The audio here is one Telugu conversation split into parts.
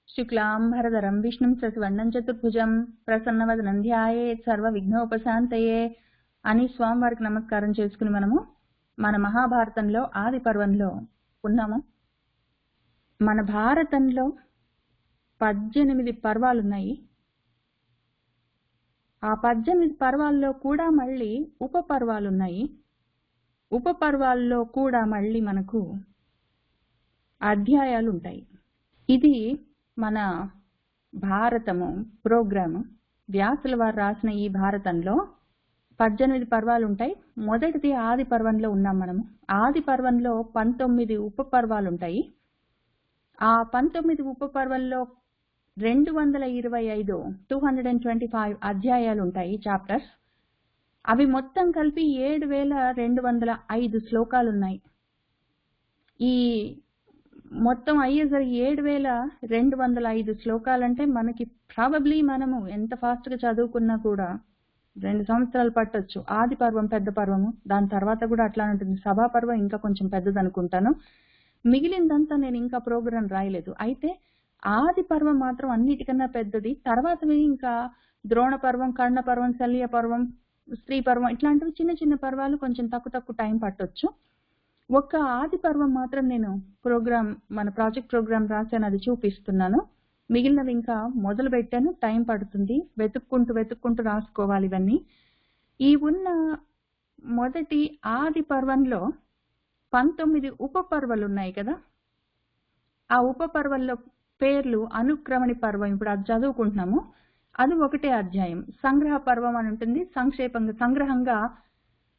శుక్లాంబరధరం విష్ణుం శశివర్ణం చతుర్భుజం ప్రసన్నవదనం ధ్యాయేత్ సర్వ విఘ్నోపశాంతయే అని స్వామివారికి నమస్కారం చేసుకుని మనము మన మహాభారతంలో ఆది పర్వంలో ఉన్నాము. మన భారతంలో 18 పర్వాలున్నాయి. ఆ 18 పర్వాల్లో కూడా మళ్ళీ ఉప పర్వాలున్నాయి. ఉప పర్వాల్లో కూడా మళ్ళీ మనకు అధ్యాయాలు ఉంటాయి. ఇది మన భారతము ప్రోగ్రాము. వ్యాసుల వారు రాసిన ఈ భారతంలో 18 పర్వాలు ఉంటాయి. మొదటిది ఆది పర్వంలో ఉన్నాం మనము. ఆది పర్వంలో 19 ఉప పర్వాలు ఉంటాయి. ఆ 19 ఉప పర్వంలో 225 అధ్యాయాలు ఉంటాయి, చాప్టర్స్. అవి మొత్తం కలిపి 7205 శ్లోకాలు ఉన్నాయి. ఈ మొత్తం అయ్యేసరికి 7205 శ్లోకాలంటే మనకి ప్రాబబ్లీ మనము ఎంత ఫాస్ట్ గా చదువుకున్నా కూడా 2 సంవత్సరాలు పట్టొచ్చు. ఆది పర్వం పెద్ద పర్వము, దాని తర్వాత కూడా అట్లా ఉంటుంది. సభా పర్వం ఇంకా కొంచెం పెద్దది అనుకుంటాను. మిగిలిందంతా నేను ఇంకా ప్రోగ్రాం రాయలేదు. అయితే ఆది పర్వం మాత్రం అన్నిటికన్నా పెద్దది. తర్వాతవి ఇంకా ద్రోణ పర్వం, కర్ణ పర్వం, శల్య పర్వం, స్త్రీ పర్వం, ఇట్లాంటివి చిన్న చిన్న పర్వాలు కొంచెం తక్కువ టైం పట్టొచ్చు. ఒక్క ఆది పర్వం మాత్రం నేను మన ప్రాజెక్ట్ ప్రోగ్రామ్ రాశాను, అది చూపిస్తున్నాను. మిగిలినవి ఇంకా మొదలు పెట్టాను, టైం పడుతుంది. వెతుక్కుంటూ రాసుకోవాలి ఇవన్నీ. ఈ ఉన్న మొదటి ఆది పర్వంలో 19 ఉప పర్వాలు ఉన్నాయి కదా. ఆ ఉప పర్వంలో పేర్లు అనుక్రమణి పర్వం, ఇప్పుడు అది చదువుకుంటున్నాము. అది ఒకటే అధ్యాయం. సంగ్రహ పర్వం అని ఉంటుంది. సంగ్రహంగా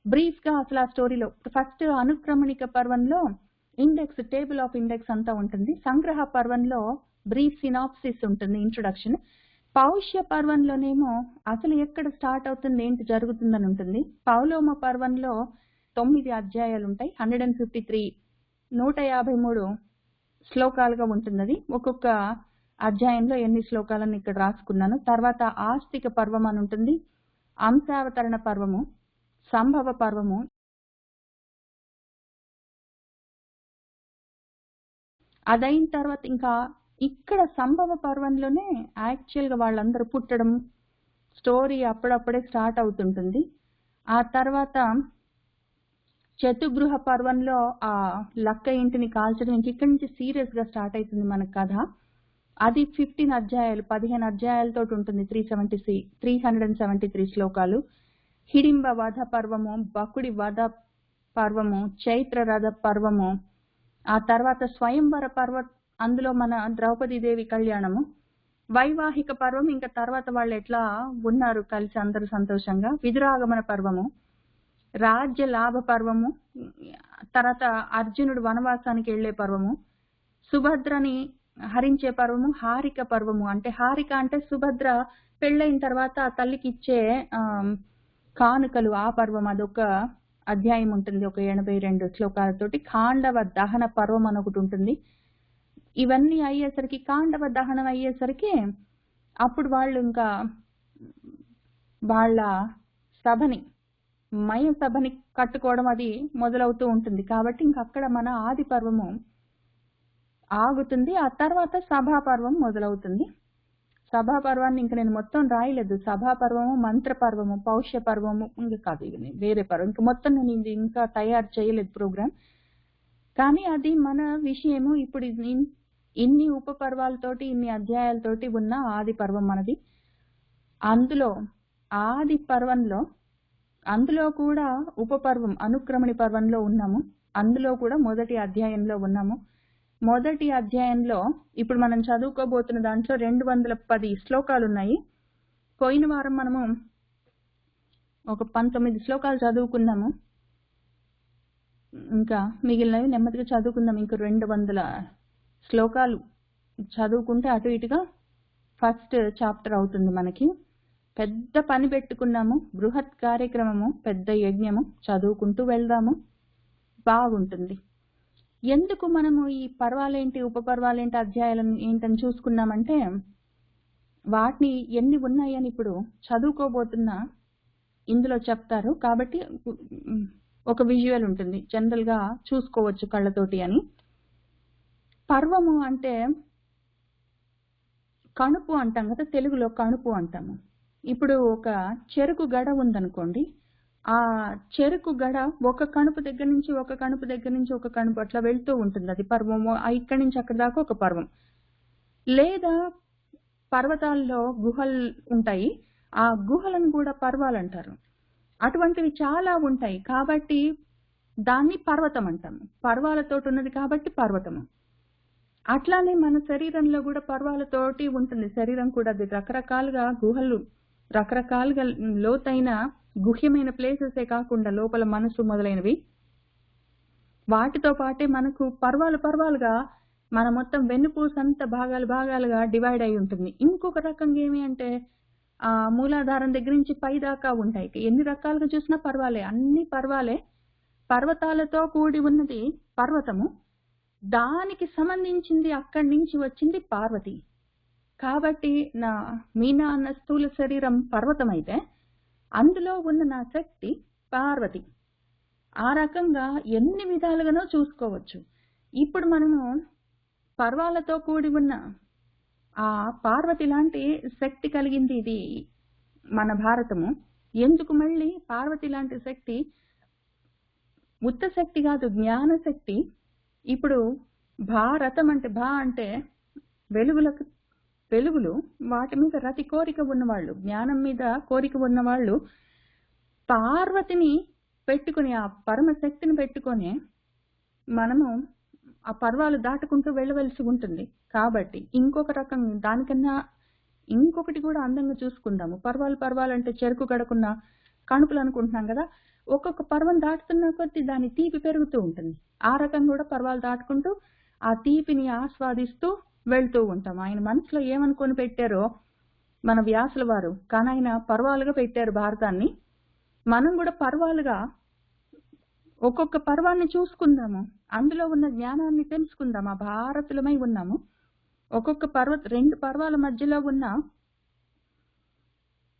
బ్రీఫ్ గా అసలు ఆ స్టోరీలో ఫస్ట్ అనుక్రమణిక పర్వంలో ఇండెక్స్, టేబుల్ ఆఫ్ ఇండెక్స్ అంతా ఉంటుంది. సంగ్రహ పర్వంలో బ్రీఫ్ సినాప్సిస్ ఉంటుంది, ఇంట్రొడక్షన్. పౌష్య పర్వంలోనేమో అసలు ఎక్కడ స్టార్ట్ అవుతుంది, ఏంటి జరుగుతుందని ఉంటుంది. పౌలోమ పర్వంలో 9 అధ్యాయాలు ఉంటాయి. 153 శ్లోకాలుగా ఉంటుంది. అది ఒక్కొక్క అధ్యాయంలో ఎన్ని శ్లోకాలను ఇక్కడ రాసుకున్నాను. తర్వాత ఆస్తిక పర్వం అని ఉంటుంది, అంశావతరణ పర్వము, సంభవ పర్వము. అదైన తర్వాత ఇంకా ఇక్కడ సంభవ పర్వంలోనే యాక్చువల్ గా వాళ్ళందరూ పుట్టడం స్టోరీ అప్పుడప్పుడే స్టార్ట్ అవుతుంటుంది. ఆ తర్వాత చతుగృహ పర్వంలో ఆ లక్క ఇంటిని కాల్చడం, ఇక్కడి నుంచి సీరియస్ గా స్టార్ట్ అవుతుంది మన కథ. అది 15 అధ్యాయాలతో ఉంటుంది. 373 శ్లోకాలు. హిడింబ వధ పర్వము, బకుడి వధ పర్వము, చైత్ర రథ పర్వము, ఆ తర్వాత స్వయంవర పర్వం, అందులో మన ద్రౌపదీదేవి కళ్యాణము, వైవాహిక పర్వం, ఇంకా తర్వాత వాళ్ళు ఎట్లా ఉన్నారు కలిసి అందరూ సంతోషంగా, విదురాగమన పర్వము, రాజ్య లాభ పర్వము, తర్వాత అర్జునుడు వనవాసానికి వెళ్లే పర్వము, సుభద్రని హరించే పర్వము, హారిక పర్వము. అంటే హారిక అంటే సుభద్ర పెళ్ళైన తర్వాత ఆ తల్లికి ఇచ్చే కానుకలు, ఆ పర్వం. అదొక అధ్యాయం ఉంటుంది, ఒక 82 శ్లోకాలతోటి. ఖాండవ దహన పర్వం అని ఒకటి ఉంటుంది. ఇవన్నీ అయ్యేసరికి, ఖాండవ దహనం అయ్యేసరికి అప్పుడు వాళ్ళు ఇంకా వాళ్ళ సభని, మయ సభని కట్టుకోవడం అది మొదలవుతూ ఉంటుంది. కాబట్టి ఇంక అక్కడ మన ఆది పర్వము ఆగుతుంది. ఆ తర్వాత సభా పర్వం మొదలవుతుంది. సభా పర్వాన్ని ఇంక నేను మొత్తం రాయలేదు. సభా పర్వము, మంత్ర పర్వము, పౌష్య పర్వము, ఇంకా కాదు ఇది వేరే పర్వం. ఇంక మొత్తం నేను ఇది ఇంకా తయారు చేయలేదు ప్రోగ్రామ్. కానీ అది మన విషయము. ఇప్పుడు ఇన్ని ఉప పర్వాలతోటి, ఇన్ని అధ్యాయాలతోటి ఉన్న ఆది పర్వం మనది. అందులో ఆది పర్వంలో, అందులో కూడా ఉప పర్వం అనుక్రమణి పర్వంలో ఉన్నాము. అందులో కూడా మొదటి అధ్యాయంలో ఉన్నాము. మొదటి అధ్యాయంలో ఇప్పుడు మనం చదువుకోబోతున్న దాంట్లో 210 శ్లోకాలు ఉన్నాయి. పోయిన వారం మనము ఒక 19 శ్లోకాలు చదువుకున్నాము. ఇంకా మిగిలినవి నెమ్మదిగా చదువుకుందాం. ఇంక 200 శ్లోకాలు చదువుకుంటే అటు ఇటుగా ఫస్ట్ చాప్టర్ అవుతుంది మనకి. పెద్ద పని పెట్టుకున్నాము, బృహత్ కార్యక్రమము, పెద్ద యజ్ఞము. చదువుకుంటూ వెళ్దాము, బాగుంటుంది. ఎందుకు మనము ఈ పర్వాలేంటి, ఉప పర్వాలేంటి, అధ్యాయాలను ఏంటని చూసుకున్నామంటే, వాటిని ఎన్ని ఉన్నాయని ఇప్పుడు చదువుకోబోతున్నా ఇందులో చెప్తారు. కాబట్టి ఒక విజువల్ ఉంటుంది, జనరల్ గా చూసుకోవచ్చు కళ్ళతోటి అని. పర్వము అంటే కణుపు అంటాం కదా, తెలుగులో కణుపు అంటాము. ఇప్పుడు ఒక చెరుకు గడ ఉందనుకోండి, ఆ చెరుకు గడ ఒక కణుపు దగ్గర నుంచి ఒక కణుపు దగ్గర నుంచి ఒక కణుపు అట్లా వెళ్తూ ఉంటుంది. అది పర్వము. ఇక్కడి నుంచి అక్కడి దాకా ఒక పర్వం. లేదా పర్వతాల్లో గుహలు ఉంటాయి, ఆ గుహలను కూడా పర్వాలు అంటారు. అటువంటివి చాలా ఉంటాయి కాబట్టి దాన్ని పర్వతం అంటాము. పర్వాలతోటి ఉన్నది కాబట్టి పర్వతము. అట్లానే మన శరీరంలో కూడా పర్వాలతోటి ఉంటుంది శరీరం కూడా. అది రకరకాలుగా గుహలు, రకరకాలుగా లోతైన గుహ్యమైన ప్లేసెసే కాకుండా లోపల మనసు మొదలైనవి, వాటితో పాటే మనకు పర్వాలుగా మన మొత్తం వెన్నుపూస అంతా భాగాలుగా డివైడ్ అయి ఉంటుంది. ఇంకొక రకంగా ఏమి అంటే మూలాధారం దగ్గర నుంచి పై దాకా ఉంటాయి. ఎన్ని రకాలుగా చూసినా పర్వాలే, అన్ని పర్వాలే. పర్వతాలతో కూడి ఉన్నది పర్వతము, దానికి సంబంధించింది అక్కడి నుంచి వచ్చింది పార్వతి. కాబట్టి మీనా అన్న స్థూల శరీరం పర్వతం అయితే అందులో ఉన్న నా శక్తి పార్వతి. ఆ రకంగా ఎన్ని విధాలుగానో చూసుకోవచ్చు. ఇప్పుడు మనము పర్వాలతో కూడి ఉన్న ఆ పార్వతి లాంటి శక్తి కలిగింది ఇది మన భారతము. ఎందుకు మళ్ళీ పార్వతి లాంటి శక్తి? ఉత్త శక్తి కాదు, జ్ఞాన శక్తి. ఇప్పుడు భారతం అంటే అంటే వెలుగులు, వాటి మీద రతి కోరిక ఉన్నవాళ్ళు, జ్ఞానం మీద కోరిక ఉన్నవాళ్ళు పార్వతిని పెట్టుకుని, ఆ పరమశక్తిని పెట్టుకొని మనము ఆ పర్వాలు దాటుకుంటూ వెళ్ళవలసి ఉంటుంది. కాబట్టి ఇంకొక రకం, దానికన్నా ఇంకొకటి కూడా అందంగా చూసుకుందాము. పర్వాలు అంటే చెరుకు గడకున్న కణుపులు అనుకుంటున్నాం కదా, ఒక్కొక్క పర్వం దాటుతున్న కొద్దీ దాని తీపి పెరుగుతూ ఉంటుంది. ఆ రకం కూడా పర్వాలు దాటుకుంటూ ఆ తీపిని ఆస్వాదిస్తూ వెళ్తూ ఉంటాం. ఆయన మనసులో ఏమనుకొని పెట్టారో మన వ్యాసుల వారు, కానీ ఆయన పర్వాలుగా పెట్టారు భారతాన్ని. మనం కూడా పర్వాలుగా ఒక్కొక్క పర్వాన్ని చూసుకుందాము, అందులో ఉన్న జ్ఞానాన్ని తెలుసుకుందాం. ఆ భారతులమై ఉన్నాము. ఒక్కొక్క రెండు పర్వాల మధ్యలో ఉన్న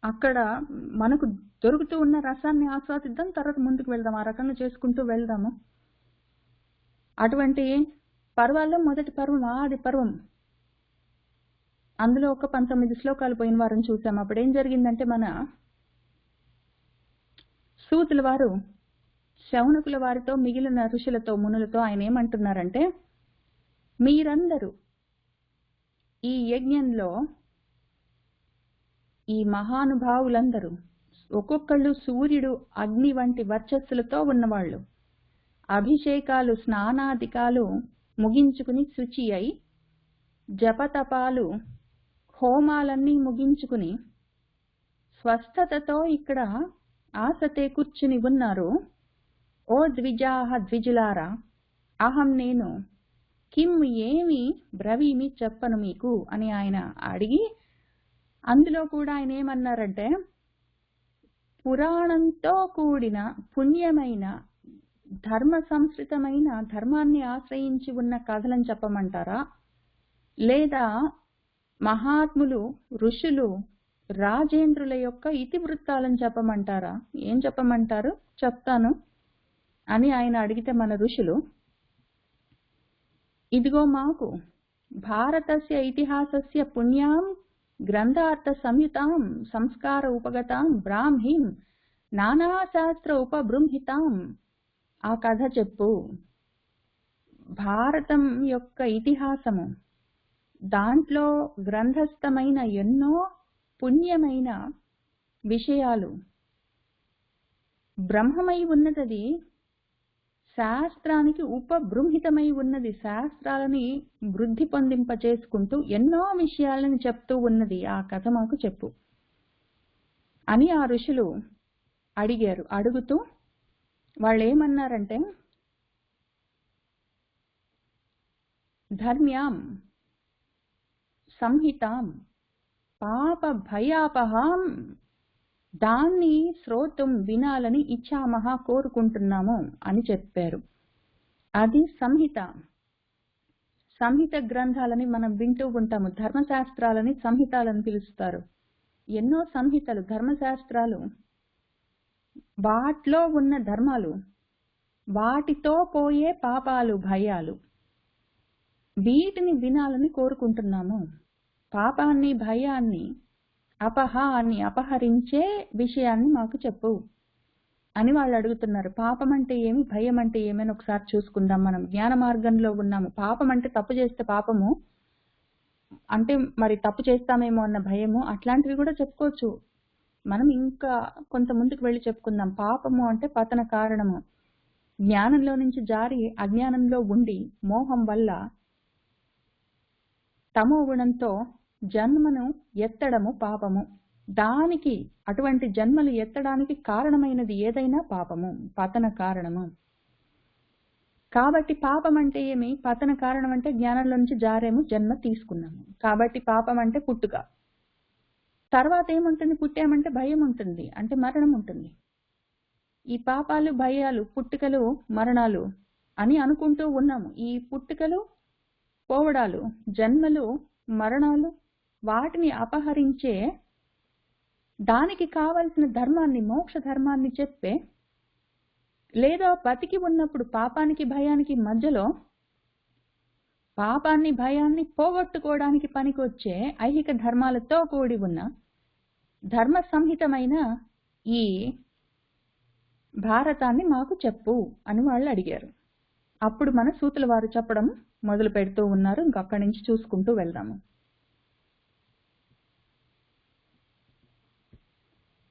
అక్కడ మనకు దొరుకుతూ ఉన్న రసాన్ని ఆస్వాదిద్దాం, తర్వాత ముందుకు వెళ్దాం. ఆ రకంగా చేసుకుంటూ వెళ్దాము. అటువంటి పర్వాల్లో మొదటి పర్వం ఆది పర్వం. అందులో ఒక 19 శ్లోకాలు పోయిన వారం చూసాం. అప్పుడు ఏం జరిగిందంటే, మన సూతుల వారు శౌనకుల వారితో, మిగిలిన ఋషులతో, మునులతో ఆయన ఏమంటున్నారంటే, మీరందరూ ఈ యజ్ఞంలో, ఈ మహానుభావులందరూ ఒక్కొక్కళ్ళు సూర్యుడు అగ్ని వంటి వర్చస్సులతో ఉన్నవాళ్ళు, అభిషేకాలు స్నానాదికాలు ముగించుకుని శుచి అయి, జపతపాలు హోమాలన్నీ ముగించుకుని స్వస్థతతో ఇక్కడ ఆసతే కూర్చుని ఉన్నారు. ఓ ద్విజులారా, అహం నేను కిం ఏమి బ్రవీమి చెప్పను మీకు అని ఆయన అడిగి, అందులో కూడా ఆయన ఏమన్నారంటే, పురాణంతో కూడిన పుణ్యమైన ధర్మ సంస్కృతమైన ధర్మాన్ని ఆశ్రయించి ఉన్న కథలను చెప్పమంటారా, లేదా మహాత్ములు, ఋషులు, రాజేంద్రుల యొక్క ఇతివృత్తాలను చెప్పమంటారా? ఏం చెప్పమంటారు? చెప్తాను అని ఆయన అడిగితే, మన ఋషులు ఇదిగో మాకు భారతస్య ఇతిహాసస్య పుణ్యాం గ్రంథార్థ సంయుతాం సంస్కార ఉపగతాం బ్రాహ్మీం నానాశాస్త్ర ఉపబృంహితాం ఆ కథ చెప్పు. భారతం యొక్క ఇతిహాసము, దాంట్లో గ్రంథస్థమైన ఎన్నో పుణ్యమైన విషయాలు, బ్రహ్మమై ఉన్నది, శాస్త్రానికి ఉపబృంహితమై ఉన్నది, శాస్త్రాలని వృద్ధి పొందింపచేసుకుంటూ ఎన్నో విషయాలను చెప్తూ ఉన్నది. ఆ కథ మాకు చెప్పు అని ఆ ఋషులు అడిగారు. అడుగుతూ వాళ్ళు ఏమన్నారంటే, ధర్మ్యాం సంహితాం పాప భయాపహాం, దాన్ని శ్రోతం వినాలని ఇచ్చామహ కోరుకుంటున్నాము అని చెప్పారు. అది సంహిత. సంహిత గ్రంథాలని మనం వింటూ ఉంటాము. ధర్మశాస్త్రాలని సంహితాలని పిలుస్తారు. ఎన్నో సంహితలు, ధర్మశాస్త్రాలు, వాటిలో ఉన్న ధర్మాలు, వాటితో పోయే పాపాలు, భయాలు, వీటిని వినాలని కోరుకుంటున్నాము. పాపాన్ని, భయాన్ని, అపహరించే విషయాన్ని మాకు చెప్పు అని వాళ్ళు అడుగుతున్నారు. పాపం అంటే ఏమి, భయం అంటే ఏమని ఒకసారి చూసుకుందాం. మనం జ్ఞాన మార్గంలో ఉన్నాము. పాపం అంటే తప్పు చేస్తే పాపము అంటే మరి తప్పు చేస్తామేమో అన్న భయము, అట్లాంటివి కూడా చెప్పుకోవచ్చు. మనం ఇంకా కొంత ముందుకు వెళ్ళి చెప్పుకుందాం. పాపము అంటే పతన కారణము. జ్ఞానంలో నుంచి జారి అజ్ఞానంలో ఉండి మోహం వల్ల తమో గుణంతో జన్మను ఎత్తడము పాపము. దానికి అటువంటి జన్మలు ఎత్తడానికి కారణమైనది ఏదైనా పాపము, పతన కారణము. కాబట్టి పాపం అంటే ఏమి, పతన కారణం అంటే జ్ఞానంలో నుంచి జారేము, జన్మ తీసుకున్నాము. కాబట్టి పాపం అంటే పుట్టుక. తర్వాత ఏముంటుంది, పుట్టామంటే భయం ఉంటుంది, అంటే మరణం ఉంటుంది. ఈ పాపాలు, భయాలు, పుట్టుకలు, మరణాలు అని అనుకుంటూ ఉన్నాము. ఈ పుట్టుకలు, పోవడాలు, జన్మలు, మరణాలు, వాటిని అపహరించే దానికి కావలసిన ధర్మాన్ని, మోక్ష ధర్మాన్ని చెప్పే, లేదా బతికి ఉన్నప్పుడు పాపానికి, భయానికి మధ్యలో పాపాన్ని, భయాన్ని పోగొట్టుకోవడానికి పనికొచ్చే ఐహిక ధర్మాలతో కూడి ఉన్న ధర్మ సంహితమైన ఈ భారతాన్ని మాకు చెప్పు అని వాళ్ళు అడిగారు. అప్పుడు మన సూతుల వారు చెప్పడం మొదలు పెడుతూ ఉన్నారు. ఇంకక్కడి నుంచి చూసుకుంటూ వెళ్దాము.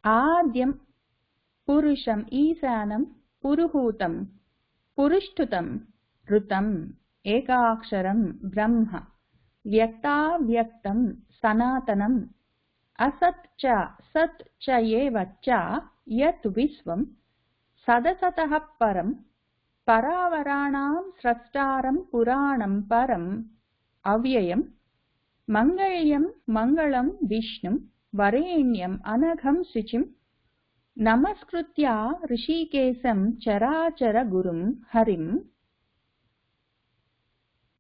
ఆద్యం పురుషం ఈశానం పురుహూతం పురుష్టుతం ఋతం ఏకాక్షరం బ్రహ్మ వ్యక్తావ్యక్తం సనాతనం అసత్ చ సత్ చ ఏవ చ యత్ విశ్వం సదసతః పరం పరావరాణాం స్రష్టారం పురాణం పరం అవ్యయం మంగళ్యం మంగళం విష్ణుం వరేణ్యం అనఘం శుచిం నమస్కృత్య ఋషికేశం చరాచర గురుం హరిం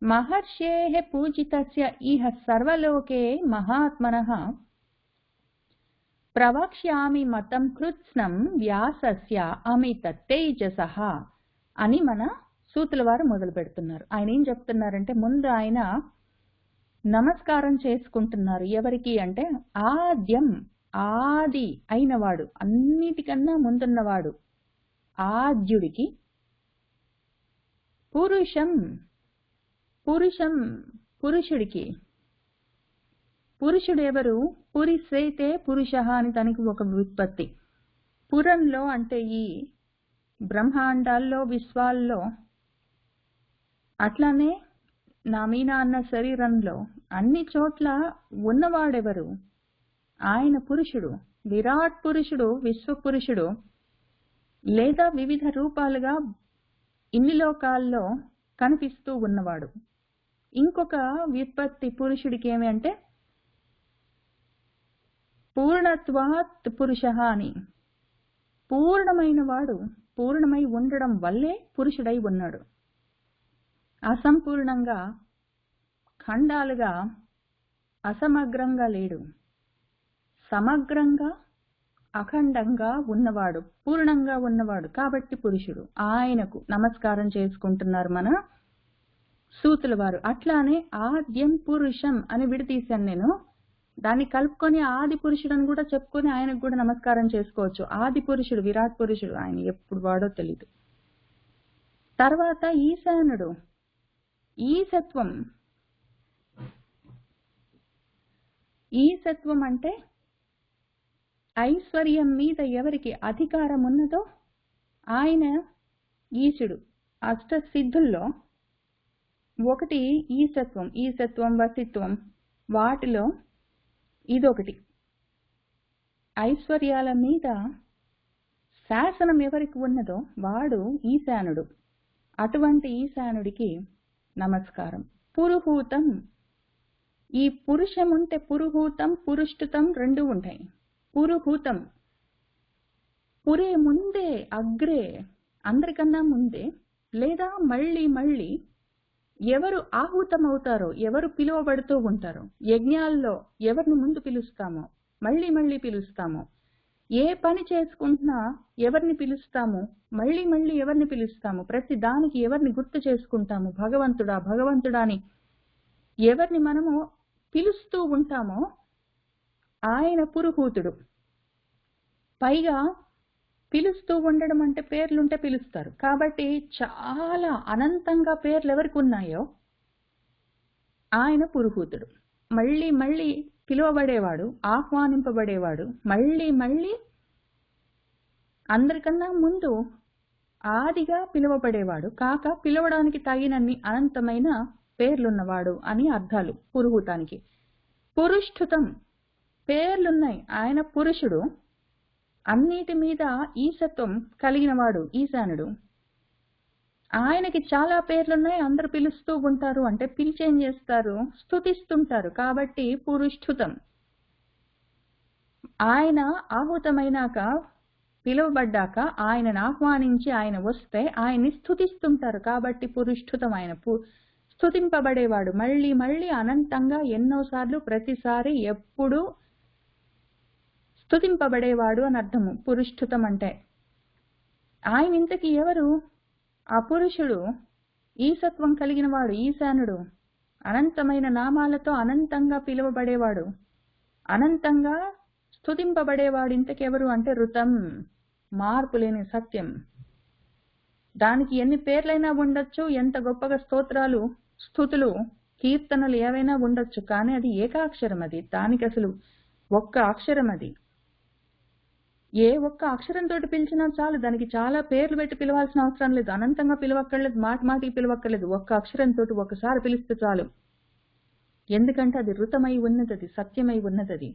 మహర్షేః పూజితస్య ఇహ సర్వలోకే మహాత్మనః ప్రవక్ష్యామి మతం కృత్స్నం వ్యాసస్య అమిత తేజసః అని మన సూతుల వారు మొదలు పెడుతున్నారు. ఆయన ఏం చెప్తున్నారంటే, ముందు ఆయన నమస్కారం చేసుకుంటున్నారు. ఎవరికి అంటే ఆద్యం, ఆది అయినవాడు, అన్నిటికన్నా ముందున్నవాడు ఆద్యుడికి, పురుషం పురుషుడికి. పురుషుడు ఎవరు? పురిసేతే పురుష అని తనకి ఒక వ్యుత్పత్తి. పురంలో అంటే ఈ బ్రహ్మాండాల్లో, విశ్వాల్లో, అట్లానే నా మీనా అన్న శరీరంలో అన్ని చోట్ల ఉన్నవాడెవరు? ఆయన పురుషుడు, విరాట్ పురుషుడు, విశ్వపురుషుడు, లేదా వివిధ రూపాలుగా ఇన్ని లోకాల్లో కనిపిస్తూ ఉన్నవాడు. ఇంకొక వ్యుత్పత్తి పురుషుడికి ఏమి అంటే పూర్ణత్వాత్ పురుష అని. పూర్ణమైన వాడు, పూర్ణమై ఉండడం వల్లే పురుషుడై ఉన్నాడు. అసంపూర్ణంగా, ఖండాలుగా, అసమగ్రంగా లేడు. సమగ్రంగా, అఖండంగా ఉన్నవాడు, పూర్ణంగా ఉన్నవాడు. కాబట్టి పురుషుడు. ఆయనకు నమస్కారం చేసుకుంటున్నారు మన సూతుల వారు. అట్లానే ఆద్యం పురుషం అని విడతీశాను నేను. దాన్ని కలుపుకొని ఆది పురుషుడు అని కూడా చెప్పుకొని ఆయనకు కూడా నమస్కారం చేసుకోవచ్చు. ఆది పురుషుడు, విరాట్ పురుషుడు, ఆయన ఎప్పుడు వాడో తెలీదు. తర్వాత ఈశానుడు, ఈసత్వం. ఈసత్వం అంటే ఐశ్వర్యం మీద ఎవరికి అధికారం ఉన్నదో ఆయన ఈశుడు. అష్టసిద్ధుల్లో ఒకటి ఈసత్వం. ఈసత్వం, వసిత్వం, వాటిలో ఇదొకటి. ఐశ్వర్యాల మీద శాసనం ఎవరికి ఉన్నదో వాడు ఈశానుడు. అటువంటి ఈశానుడికి నమస్కారం. పురుహూతం, ఈ పురుషం ఉంటే పురుహూతం, పురుష్టుతం రెండు ఉంటాయి. పురుహూతం, పురే ముందే, అగ్రే, అందరికన్నా ముందే, లేదా మళ్ళీ ఎవరు ఆహూతం అవుతారో, ఎవరు పిలువబడుతూ ఉంటారో, యజ్ఞాల్లో ఎవరిని ముందు పిలుస్తామో, మళ్ళీ పిలుస్తామో, ఏ పని చేసుకుంటున్నా ఎవరిని పిలుస్తాము, మళ్ళీ ఎవరిని పిలుస్తాము, ప్రతి దానికి ఎవరిని గుర్తు చేసుకుంటాము, భగవంతుడా అని ఎవరిని మనము పిలుస్తూ ఉంటామో ఆయన పురుహూతుడు. పైగా పిలుస్తూ ఉండడం అంటే పేర్లుంటే పిలుస్తారు. కాబట్టి చాలా అనంతంగా పేర్లు ఎవరికి ఉన్నాయో ఆయన పురుహూతుడు. మళ్ళీ మళ్ళీ పిలువబడేవాడు, ఆహ్వానింపబడేవాడు, మళ్ళీ మళ్ళీ అందరికన్నా ముందు ఆదిగా పిలువబడేవాడు కాక పిలవడానికి తగినన్ని అనంతమైన పేర్లున్నవాడు అని అర్థాలు పురుహూతానికి. పురుష్ఠుతం పేర్లున్నాయి. ఆయన పురుషుడు, అన్నిటి మీద ఈశత్వం కలిగినవాడు, ఈశానుడు. ఆయనకి చాలా పేర్లున్నాయి. అందరూ పిలుస్తూ ఉంటారు అంటే పిలిచేం చేస్తారు, స్తుతిస్తుంటారు. కాబట్టి పురుష్ఠుతం. ఆయన ఆహుతమైనాక, పిలువబడ్డాక, ఆయనను ఆహ్వానించి ఆయన వస్తే ఆయన్ని స్తుతిస్తుంటారు. కాబట్టి పురుష్ఠుతం. ఆయన స్తుతింపబడేవాడు, మళ్ళీ మళ్ళీ అనంతంగా ఎన్నోసార్లు, ప్రతిసారి, ఎప్పుడు స్తుతింపబడేవాడు అని అర్థము పురుష్ఠుతం అంటే. ఆయన ఇంతకీ ఎవరు? ఆ పురుషుడు ఈశత్వం కలిగిన వాడు, ఈశానుడు, అనంతమైన నామాలతో అనంతంగా పిలువబడేవాడు, అనంతంగా స్తుతింపబడేవాడు. ఇంతకెవరు అంటే ఋతం, మార్పు లేని సత్యం. దానికి ఎన్ని పేర్లైనా ఉండొచ్చు, ఎంత గొప్పగా స్తోత్రాలు, స్తుతులు, కీర్తనలు ఏవైనా ఉండొచ్చు, కానీ అది ఏకాక్షరం. అది దానికి అసలు ఒక్క అక్షరం. అది ఏ ఒక్క అక్షరంతో పిలిచినా చాలు. దానికి చాలా పేర్లు పెట్టి పిలవాల్సిన అవసరం లేదు, అనంతంగా పిలవక్కర్లేదు, మాటి మాటికి పిలవక్కర్లేదు. ఒక్క అక్షరంతో ఒకసారి పిలిస్తే చాలు. ఎందుకంటే అది ఋతమై ఉన్నది, అది సత్యమై ఉన్నది.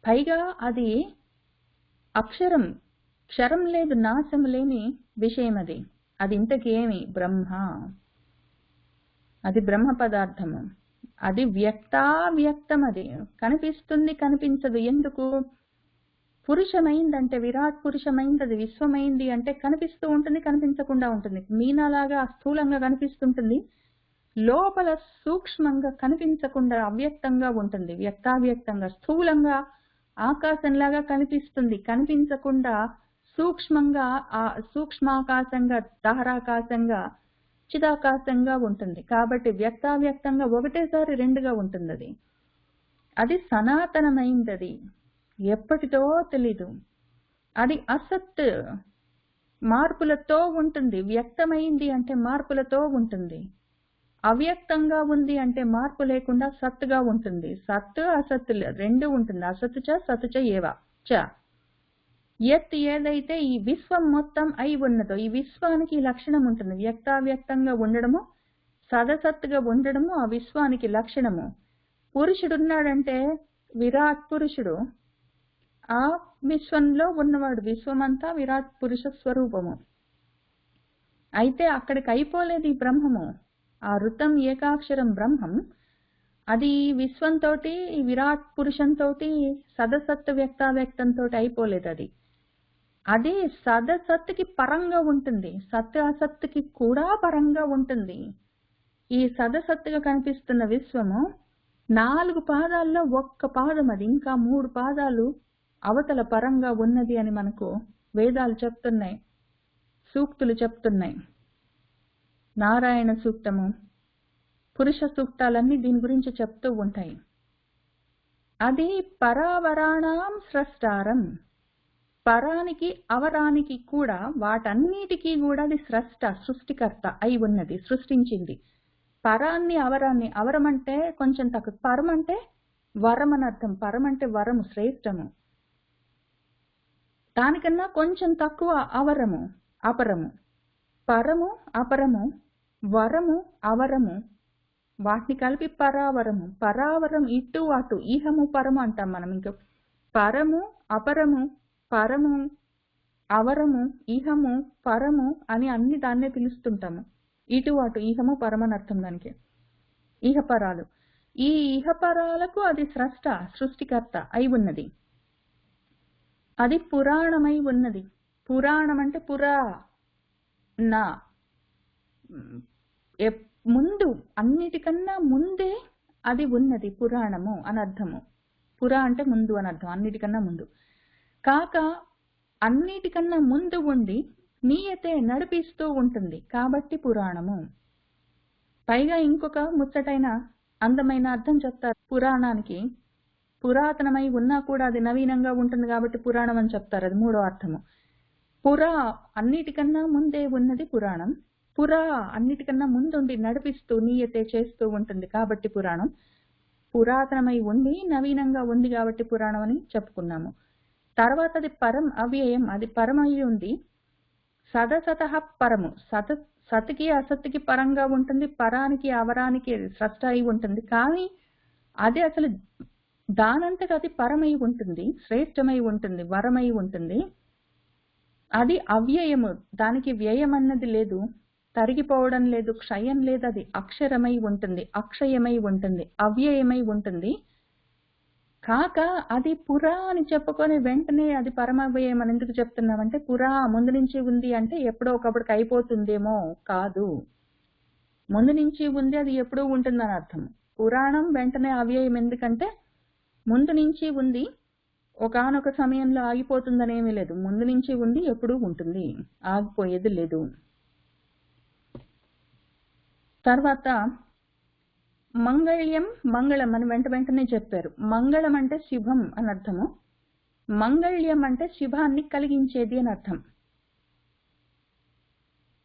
పైగా అది అక్షరం, క్షరం లేదు, నాశం లేని విషయం. అది ఇంతకేమి బ్రహ్మ. అది బ్రహ్మ పదార్థము. అది వ్యక్తావ్యక్తం. అది కనిపిస్తుంది, కనిపించదు. ఎందుకు? పురుషమైందంటే, విరాట్ పురుషమైంది, అది విశ్వమైంది అంటే కనిపిస్తూ ఉంటుంది, కనిపించకుండా ఉంటుంది. మీనాలాగా స్థూలంగా కనిపిస్తుంటుంది, లోపల సూక్ష్మంగా కనిపించకుండా అవ్యక్తంగా ఉంటుంది. వ్యక్తావ్యక్తంగా, స్థూలంగా ఆకాశంలాగా కనిపిస్తుంది, కనిపించకుండా సూక్ష్మంగా, సూక్ష్మాకాశంగా, ధారాకాశంగా, చిదాకాశంగా ఉంటుంది. కాబట్టి వ్యక్తావ్యక్తంగా ఒకటేసారి రెండుగా ఉంటుంది. అది సనాతనమైంది. అది ఎప్పటిదో తెలీదు. అది అసత్, మార్పులతో ఉంటుంది. వ్యక్తమైంది అంటే మార్పులతో ఉంటుంది. అవ్యక్తంగా ఉంది అంటే మార్పు లేకుండా సత్తుగా ఉంటుంది. సత్తు అసత్తు రెండు ఉంటుంది. అసత్తు చ సత్తు చ ఏవ చ. ఎత్ ఏదైతే ఈ విశ్వం మొత్తం అయి ఉన్నదో, ఈ విశ్వానికి లక్షణం ఉంటుంది. వ్యక్తావ్యక్తంగా ఉండడము, సదసత్తుగా ఉండడము ఆ విశ్వానికి లక్షణము. పురుషుడున్నాడంటే విరాట్ పురుషుడు ఆ విశ్వంలో ఉన్నవాడు. విశ్వమంతా విరాట్ పురుష స్వరూపము. అయితే అక్కడికి అయిపోలేదు ఈ బ్రహ్మము. ఆ ఋతం ఏకాక్షరం బ్రహ్మం అది విశ్వంతో, విరాట్ పురుషంతో, సదసత్తు వ్యక్తావ్యక్తంతో అయిపోలేదు. అది సదసత్తుకి పరంగా ఉంటుంది, సత్తు అసత్తుకి కూడా పరంగా ఉంటుంది. ఈ సదసత్తుగా కనిపిస్తున్న విశ్వము 4 పాదాల్లో ఒక్క పాదం అది. ఇంకా 3 పాదాలు అవతల పరంగా ఉన్నది అని మనకు వేదాలు చెప్తున్నాయి, సూక్తులు చెప్తున్నాయి. నారాయణ సూక్తము, పురుష సూక్తాలన్నీ దీని గురించి చెప్తూ ఉంటాయి. అది పరావరాణం స్రష్టారం. పరానికి అవరానికి కూడా, వాటన్నిటికీ కూడా అది స్రష్ట, సృష్టికర్త అయి ఉన్నది, సృష్టించింది. పరాన్ని అవరాన్ని, అవరం అంటే కొంచెం తక్కువ, పరం అంటే వరం అని అర్థం. పరం అంటే వరము, శ్రేష్టము. దానికన్నా కొంచెం తక్కువ అవరము, అపరము. పరము, అపరము, వరము, అవరము, వాటిని కలిపి పరావరము. పరావరం ఇటు అటు, ఈహము పరము అంటాం మనం. ఇంకా పరము, అపరము, పరము, అవరము, ఈహము, పరము అని అన్ని దాన్నే పిలుస్తుంటాము. ఇటు అటు, ఈహము పరము అని అర్థం దానికి. ఈహపరాలు. ఈ ఈహపరాలకు అది స్రష్ట, సృష్టికర్త అయి ఉన్నది. అది పురాణమై ఉన్నది. పురాణం అంటే పురా నా, ముందు, అన్నిటికన్నా ముందే అది ఉన్నది. పురాణము అని అర్థము. పురా అంటే ముందు అని అర్థం, అన్నిటికన్నా ముందు. కాక అన్నిటికన్నా ముందు ఉండి నీయతే నడిపిస్తూ ఉంటుంది కాబట్టి పురాణము. పైగా ఇంకొక ముచ్చటైన అందమైన అర్థం చెప్తారు పురాణానికి. పురాతనమై ఉన్నా కూడా అది నవీనంగా ఉంటుంది కాబట్టి పురాణం అని చెప్తారు. అది మూడో అర్థము. పురా అన్నిటికన్నా ముందే ఉన్నది పురాణం. పురా అన్నిటికన్నా ముందుండి నడిపిస్తూ నీయతే చేస్తూ ఉంటుంది కాబట్టి పురాణం. పురాతనమై ఉండి నవీనంగా ఉంది కాబట్టి పురాణం అని చెప్పుకున్నాము. తర్వాత అది పరం అవ్యయం, అది పరమై ఉంది. సదసత పరము, సత్కి అసత్కి పరంగా ఉంటుంది, పరానికి అవరానికి స్రష్ట అయి ఉంటుంది. కానీ అది అసలు దానంతట అది పరమై ఉంటుంది, శ్రేష్టమై ఉంటుంది, వరమై ఉంటుంది. అది అవ్యయము, దానికి వ్యయం అన్నది లేదు, తరిగిపోవడం లేదు, క్షయం లేదు. అది అక్షరమై ఉంటుంది, అక్షయమై ఉంటుంది, అవ్యయమై ఉంటుంది. కాక అది పురా అని చెప్పుకొని వెంటనే అది పరమవ్యయం అని ఎందుకు చెప్తున్నామంటే, పురా ముందు నుంచి ఉంది అంటే ఎప్పుడో ఒకప్పటికి అయిపోతుందేమో కాదు, ముందు నుంచి ఉంది, అది ఎప్పుడూ ఉంటుందని అర్థం. పురాణం వెంటనే అవ్యయం ఎందుకంటే ముందు నుంచి ఉంది, ఒకానొక సమయంలో ఆగిపోతుందనేమీ లేదు. ముందు నుంచి ఉంది, ఎప్పుడూ ఉంటుంది, ఆగిపోయేది లేదు. తర్వాత మంగళ్యం, మంగళం అని వెంటనే చెప్పారు. మంగళం అంటే శుభం అని అర్థము, మంగళ్యం అంటే శుభాన్ని కలిగించేది అని అర్థం.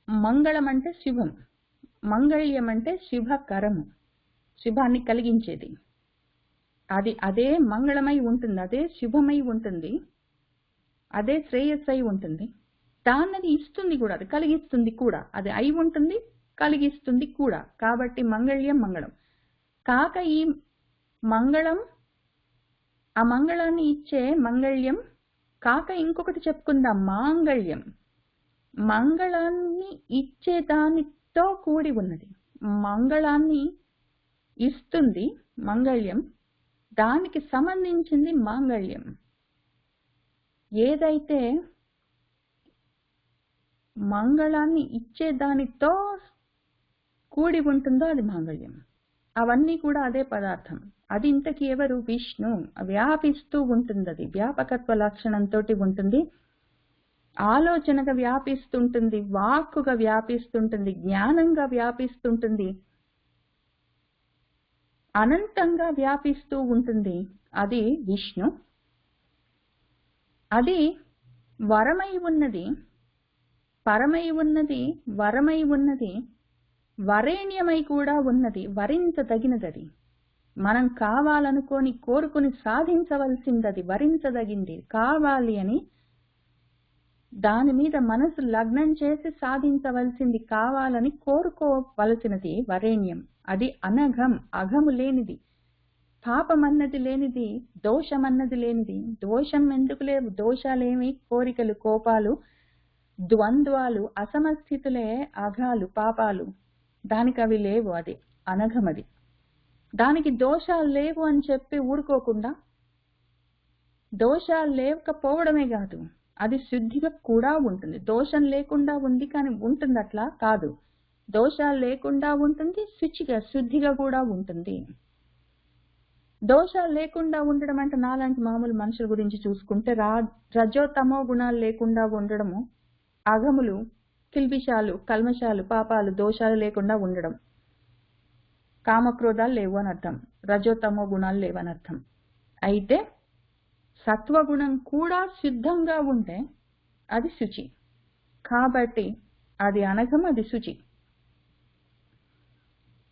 మంగళం అంటే శుభం, మంగళ్యం అంటే శుభకరము, శుభాన్ని కలిగించేది. అదే మంగళమై ఉంటుంది, అదే శుభమై ఉంటుంది, అదే శ్రేయస్సై ఉంటుంది. దాన్నది ఇస్తుంది కూడా, అది కలిగిస్తుంది కూడా. అది అయి ఉంటుంది, కలిగిస్తుంది కూడా. కాబట్టి మంగళ్యం మంగళం. కాక ఈ మంగళం, ఆ మంగళాన్ని ఇచ్చే మంగళ్యం కాక ఇంకొకటి చెప్పుకుందాం, మాంగళ్యం. మంగళాన్ని ఇచ్చే దానితో కూడి ఉన్నది, మంగళాన్ని ఇస్తుంది మంగళ్యం, దానికి సంబంధించింది మాంగళ్యం. ఏదైతే మంగళాన్ని ఇచ్చే దానితో కూడి ఉంటుందో అది మాంగళ్యం. అవన్నీ కూడా అదే పదార్థం. అది ఇంతకీ ఎవరు? విష్ణు. వ్యాపిస్తూ ఉంటుంది, అది వ్యాపకత్వ లక్షణంతో ఉంటుంది, ఆలోచనగా వ్యాపిస్తుంటుంది, వాక్కుగా వ్యాపిస్తుంటుంది, జ్ఞానంగా వ్యాపిస్తుంటుంది, అనంతంగా వ్యాపిస్తూ ఉంటుంది. అది విష్ణు. అది వరమై ఉన్నది, పరమై ఉన్నది, వరమై ఉన్నది, వరేణ్యమై కూడా ఉన్నది, వరించదగినది. అది మనం కావాలనుకొని కోరుకుని సాధించవలసింది, అది వరించదగింది. కావాలి అని దాని మీద మనసు లగ్నం చేసి సాధించవలసింది, కావాలని కోరుకోవలసినది వరేణ్యం. అది అనఘం, అఘము లేనిది, పాపమన్నది లేనిది, దోషమన్నది లేనిది. దోషం ఎందుకు లేవు? దోషాలేమి? కోరికలు, కోపాలు, ద్వంద్వాలు, అసమస్థితులే అఘాలు, పాపాలు. దానికి అవి లేవు, అది అనఘమది. దానికి దోషాలు లేవు అని చెప్పి ఊరుకోకుండా, దోషాలు లేకపోవడమే కాదు, అది శుద్ధిగా కూడా ఉంటుంది. దోషం లేకుండా ఉంది కానీ ఉంటుంది అట్లా కాదు, దోషాలు లేకుండా ఉంటుంది, శుచిగా శుద్ధిగా కూడా ఉంటుంది. దోషాలు లేకుండా ఉండడం అంటే నాలాంటి మామూలు మనుషుల గురించి చూసుకుంటే రజోతమో గుణాలు లేకుండా ఉండడము, అఘములు, కిల్బిషాలు, కల్మషాలు, పాపాలు, దోషాలు లేకుండా ఉండడం. కామక్రోధాలు లేవు అని అర్థం, రజోతమో గుణాలు లేవని అర్థం. అయితే సత్వగుణం కూడా శుద్ధంగా ఉంటే అది శుచి. కాబట్టి అది అనఘం, అది శుచి.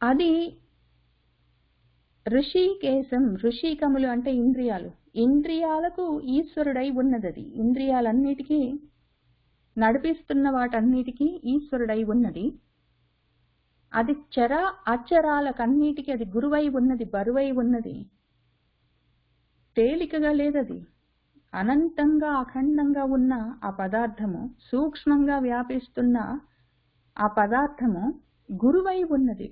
అది ఋషికేశం, ఋషికములు అంటే ఇంద్రియాలు, ఇంద్రియాలకు ఈశ్వరుడై ఉన్నది. అది ఇంద్రియాలన్నిటికీ నడిపిస్తున్న వాటన్నిటికీ ఈశ్వరుడై ఉన్నది. అది చర అచరాలకన్నిటికీ అది గురువై ఉన్నది, బరువై ఉన్నది, తేలికగా లేదది. అనంతంగా అఖండంగా ఉన్న ఆ పదార్థము, సూక్ష్మంగా వ్యాపిస్తున్న ఆ పదార్థము గురువై ఉన్నది,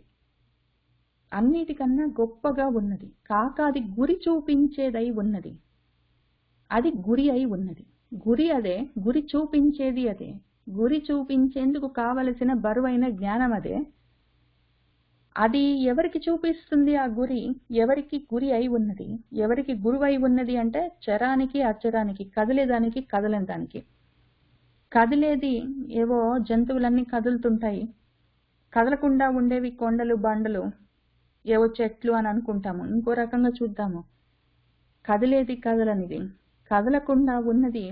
అన్నిటికన్నా గొప్పగా ఉన్నది. కాక అది గురి చూపించేదై ఉన్నది, అది గురి అయి ఉన్నది. గురి అదే, గురి చూపించేది అదే, గురి చూపించేందుకు కావలసిన బరువైన జ్ఞానం అదే. అది ఎవరికి చూపిస్తుంది? ఆ గురి ఎవరికి గురి అయి ఉన్నది, ఎవరికి గురువై ఉన్నది అంటే చరానికి అచరానికి, కదిలేదానికి కదలని దానికి. కదిలేది ఏవో జంతువులన్నీ కదులుతుంటాయి, కదలకుండా ఉండేవి కొండలు, బండలు, ఏవో చెట్లు అని అనుకుంటాము. ఇంకో రకంగా చూద్దాము, కదిలేది కదలనిది, కదలకుండా ఉన్నది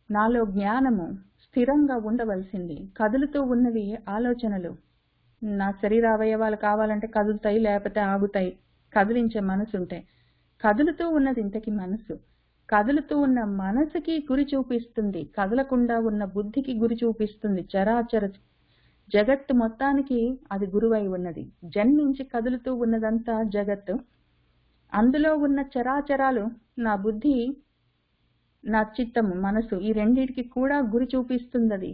నాలో జ్ఞానము, స్థిరంగా ఉండవలసింది. కదులుతూ ఉన్నవి ఆలోచనలు. నా శరీర అవయవాలు కావాలంటే కదులుతాయి, లేకపోతే ఆగుతాయి, కదిలించే మనసు ఉంటే. కదులుతూ ఉన్నది ఇంతకి మనసు. కదులుతూ ఉన్న మనసుకి గురి చూపిస్తుంది, కదలకుండా ఉన్న బుద్ధికి గురి చూపిస్తుంది. చరాచర జగత్తు మొత్తానికి అది గురువై ఉన్నది. జన్మించి కదులుతూ ఉన్నదంతా జగత్తు. అందులో ఉన్న చరాచరాలు నా బుద్ధి, నా చిత్తము, మనసు, ఈ రెండిటికి కూడా గురి చూపిస్తుంది. అది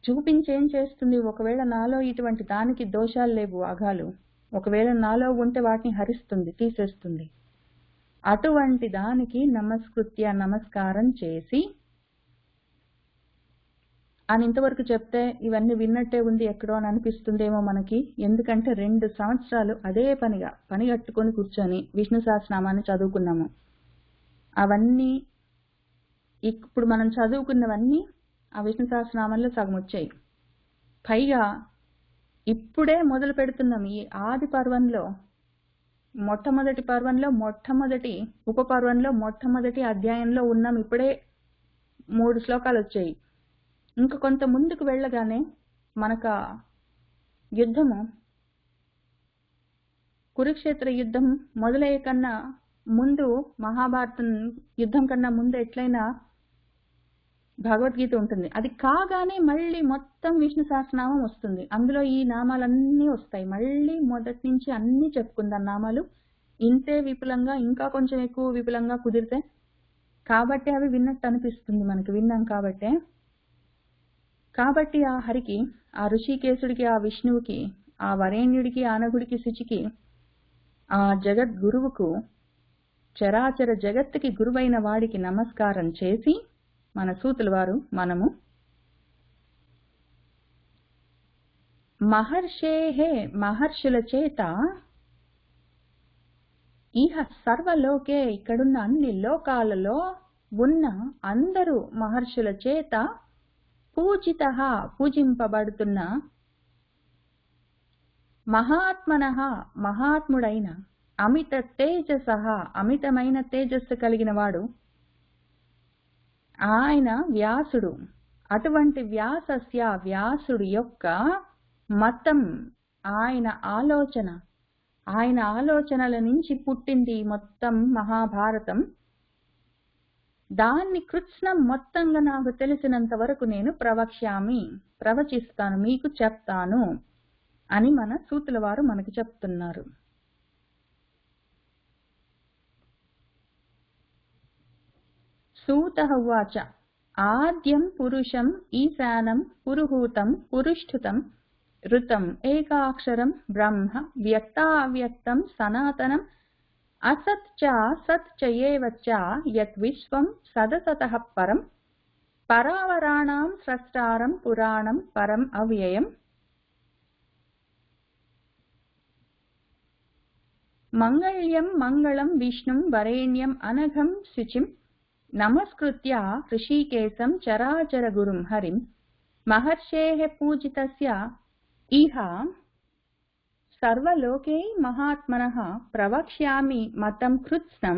చూపించేం చేస్తుంది? ఒకవేళ నాలో ఇటువంటి దానికి దోషాలు లేవు, అఘాలు, ఒకవేళ నాలో ఉంటే వాటిని హరిస్తుంది, తీసేస్తుంది. అటువంటి దానికి నమస్కృత్య, నమస్కారం చేసి అని ఇంతవరకు చెప్తే ఇవన్నీ విన్నట్టే ఉంది ఎక్కడో అని అనిపిస్తుందేమో మనకి. ఎందుకంటే 2 సంవత్సరాలు అదే పని కట్టుకొని కూర్చొని విష్ణు సహస్రనామాన్ని చదువుకున్నాము. అవన్నీ ఇప్పుడు మనం చదువుకున్నవన్నీ ఆ విష్ణు సహస్రనామంలో సగం వచ్చాయి. పైగా ఇప్పుడే మొదలు పెడుతున్నాం ఈ ఆది పర్వంలో, మొట్టమొదటి పర్వంలో, మొట్టమొదటి ఉపపర్వంలో, మొట్టమొదటి అధ్యాయంలో ఉన్నాం. ఇప్పుడే 3 శ్లోకాలు వచ్చాయి. ఇంకా కొంత ముందుకు వెళ్ళగానే మనకు యుద్ధము, కురుక్షేత్ర యుద్ధం మొదలయ్యే కన్నా ముందు, మహాభారతం యుద్ధం కన్నా ముందు ఎట్లయినా భగవద్గీత ఉంటుంది. అది కాగానే మళ్ళీ మొత్తం విష్ణు సహస్రనామం వస్తుంది. అందులో ఈ నామాలన్నీ వస్తాయి. మళ్ళీ మొదటి నుంచి అన్ని చెప్పుకుందాం నామాలు, ఇంతే విపులంగా, ఇంకా కొంచెం ఎక్కువ విపులంగా కుదిరితే. కాబట్టి అవి విన్నట్టు అనిపిస్తుంది మనకి, విన్నాం కాబట్టి ఆ హరికి, ఆ ఋషికేశుడికి, ఆ విష్ణువుకి, ఆ వరేణ్యుడికి, ఆనగుడికి, శుచికి, ఆ జగద్గురువుకు, చరాచర జగత్తుకి గురువైన వాడికి నమస్కారం చేసి, మన సూతుల వారు మనము మహర్షుల చేత ఇహ సర్వలోకే, ఇక్కడున్న అన్ని లోకాలలో ఉన్న అందరూ మహర్షుల చేత పూజితః, పూజింపబడుతున్న, మహాత్మనః, మహాత్ముడైన, అమిత తేజసః, అమితమైన తేజస్సు కలిగిన వాడు ఆయన వ్యాసుడు. అటువంటి వ్యాసస్య, వ్యాసుడి యొక్క మతం, ఆయన ఆలోచనల నుంచి పుట్టింది మొత్తం మహాభారతం. దాన్ని కృత్స్నం మొత్తంగా నాకు తెలిసినంత వరకు నేను ప్రవచిస్తాను, మీకు చెప్తాను అని మన సూతుల వారు మనకి చెప్తున్నారు. సూతః ఉవాచ ఆద్యం పురుషం ఈశానం పురుహూతం పురుష్ఠుతం ఋతం ఏకాక్షరం బ్రహ్మ వ్యక్తావ్యక్తం సనాతనం అసత్ చ సత్ చ ఏవ చ యత్ విశ్వం సదసతః పరం పరావరాణాం స్రష్టారం పురాణం పరం అవ్యయం మంగళ్యం మంగళం విష్ణుం వరేణ్యం అనఘం శుచిం నమస్కృత్య ఋషికేశం చరాచర గురుం హరిం మహర్షేః పూజితస్య ఇహ సర్వలోకే మహాత్మనః ప్రవక్ష్యామి మతం కృత్స్నం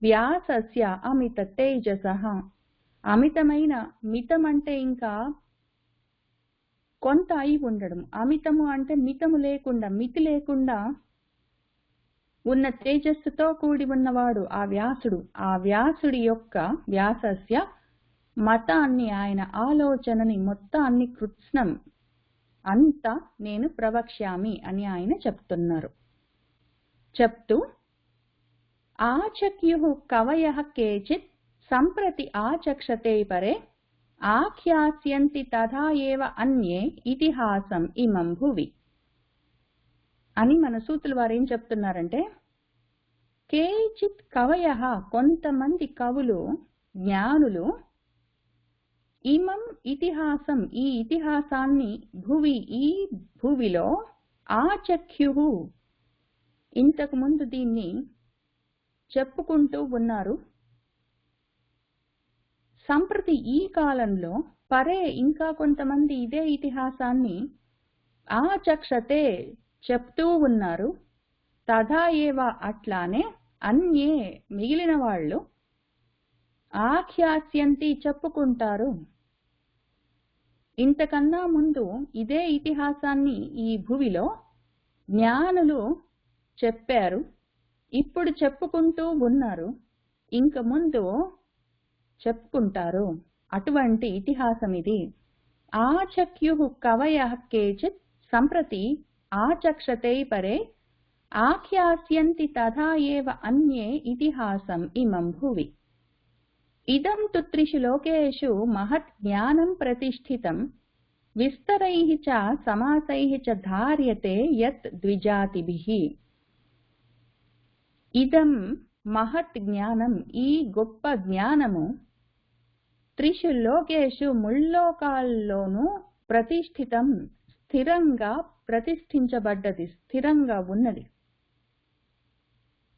వ్యాసస్య అమిత తేజసః. అమితమైన, మితం అంటే ఇంకా కొంత అయి ఉండడం, అమితము అంటే మితము లేకుండా, మితి లేకుండా ఉన్న తేజస్సుతో కూడి ఉన్నవాడు ఆ వ్యాసుడు. ఆ వ్యాసుడి యొక్క, వ్యాసస్య మతాన్ని, ఆయన ఆలోచనని మొత్తాన్ని, కృత్స్నం అంతా నేను ప్రవక్ష్యామి అని ఆయన చెప్తున్నారు. చెప్తూ ఆచక్యుః కవయః కేచిత్ సంప్రతి ఆచక్షతే పరే ఆఖ్యాస్యంతి తథా ఏవ అన్యే ఇతిహాసం ఇమం భువి అని మన సూతుల వారు ఏం చెప్తున్నారంటే, కేచిత్ కవయః, కొంతమంది కవులు, జ్ఞానులు, ఇమం ఇతిహాసం, ఈ ఇతిహాసాన్ని, భువి, ఈ భువిలో, ఆచఖ్యుః, ఇంతకు ముందు దీన్ని చెప్పుకుంటూ ఉన్నారు. సంప్రతి, ఈ కాలంలో, పరే ఇంకా కొంతమంది ఇదే ఇతిహాసాన్ని ఆచక్షతే చెప్తూ ఉన్నారు. తథా ఏవ అట్లానే అన్యే మిగిలిన వాళ్ళు ఆఖ్యాస్యంతి చెప్పుకుంటారు. ఇంతకన్నా ముందు ఇదే ఇతిహాసాన్ని ఈ భువిలో జ్ఞానులు చెప్పారు, ఇప్పుడు చెప్పుకుంటూ ఉన్నారు, ఇంక ముందు చెప్పుకుంటారు. అటువంటి ఇతిహాసం ఇది. ఆచక్యుః కవయః కేచిత్ సంప్రతి ఆచక్షతే పరే ఆఖ్యాస్యంతి తథా ఏవ అన్యే ఇతిహాసం ఇమం భువి. ఇదం తు త్రిషు లోకేషు మహత్ జ్ఞానం ప్రతిష్ఠితం విస్తరైః చ సమాసైః చ ధార్యతే యత్ ద్విజాతిభిః. ఇదం మహత్ జ్ఞానం, ఈ గొప్ప జ్ఞానము త్రిషు లోకేషు ముల్లోకాల్లోనూ ప్రతిష్ఠితం స్థిరంగా ప్రతిష్ఠించబడ్డది, స్థిరంగా ఉన్నది.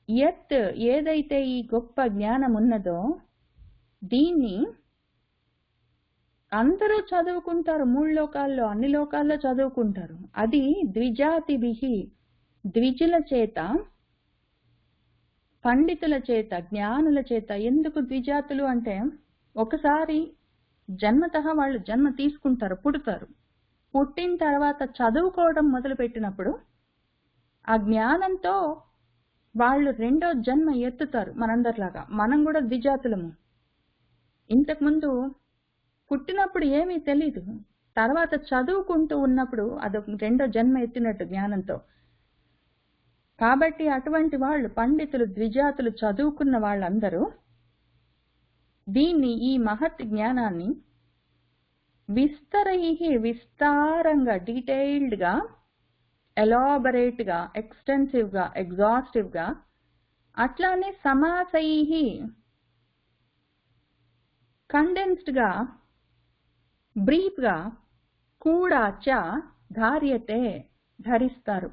యత్ ఏదైతే ఈ గొప్ప జ్ఞానం ఉన్నదో దీన్ని అందరూ చదువుకుంటారు, మూడు లోకాల్లో అన్ని లోకాల్లో చదువుకుంటారు. అది ద్విజాతిభిః ద్విజుల చేత, పండితుల చేత, జ్ఞానుల చేత. ఎందుకు ద్విజాతులు అంటే ఒకసారి జన్మతః వాళ్ళు జన్మ తీసుకుంటారు, పుడతారు. పుట్టిన తర్వాత చదువుకోవడం మొదలుపెట్టినప్పుడు ఆ జ్ఞానంతో వాళ్ళు రెండో జన్మ ఎత్తుతారు. మనందరిలాగా మనం కూడా ద్విజాతులము. ఇంతకుముందు పుట్టినప్పుడు ఏమీ తెలీదు, తర్వాత చదువుకుంటూ ఉన్నప్పుడు అదొక రెండో జన్మ ఎత్తినట్టు జ్ఞానంతో. కాబట్టి అటువంటి వాళ్ళు పండితులు, ద్విజాతులు, చదువుకున్న వాళ్ళందరూ దీన్ని, ఈ మహత్ జ్ఞానాన్ని విస్తరైః విస్తారంగా, డీటెయిల్డ్గా, ఎలాబరేట్గా, ఎక్స్టెన్సివ్గా, ఎగ్జాస్టివ్గా, అట్లానే సమాసైః కండెన్స్డ్గా, బ్రీఫ్గా కూడా చ ధార్యతే ధరిస్తారు.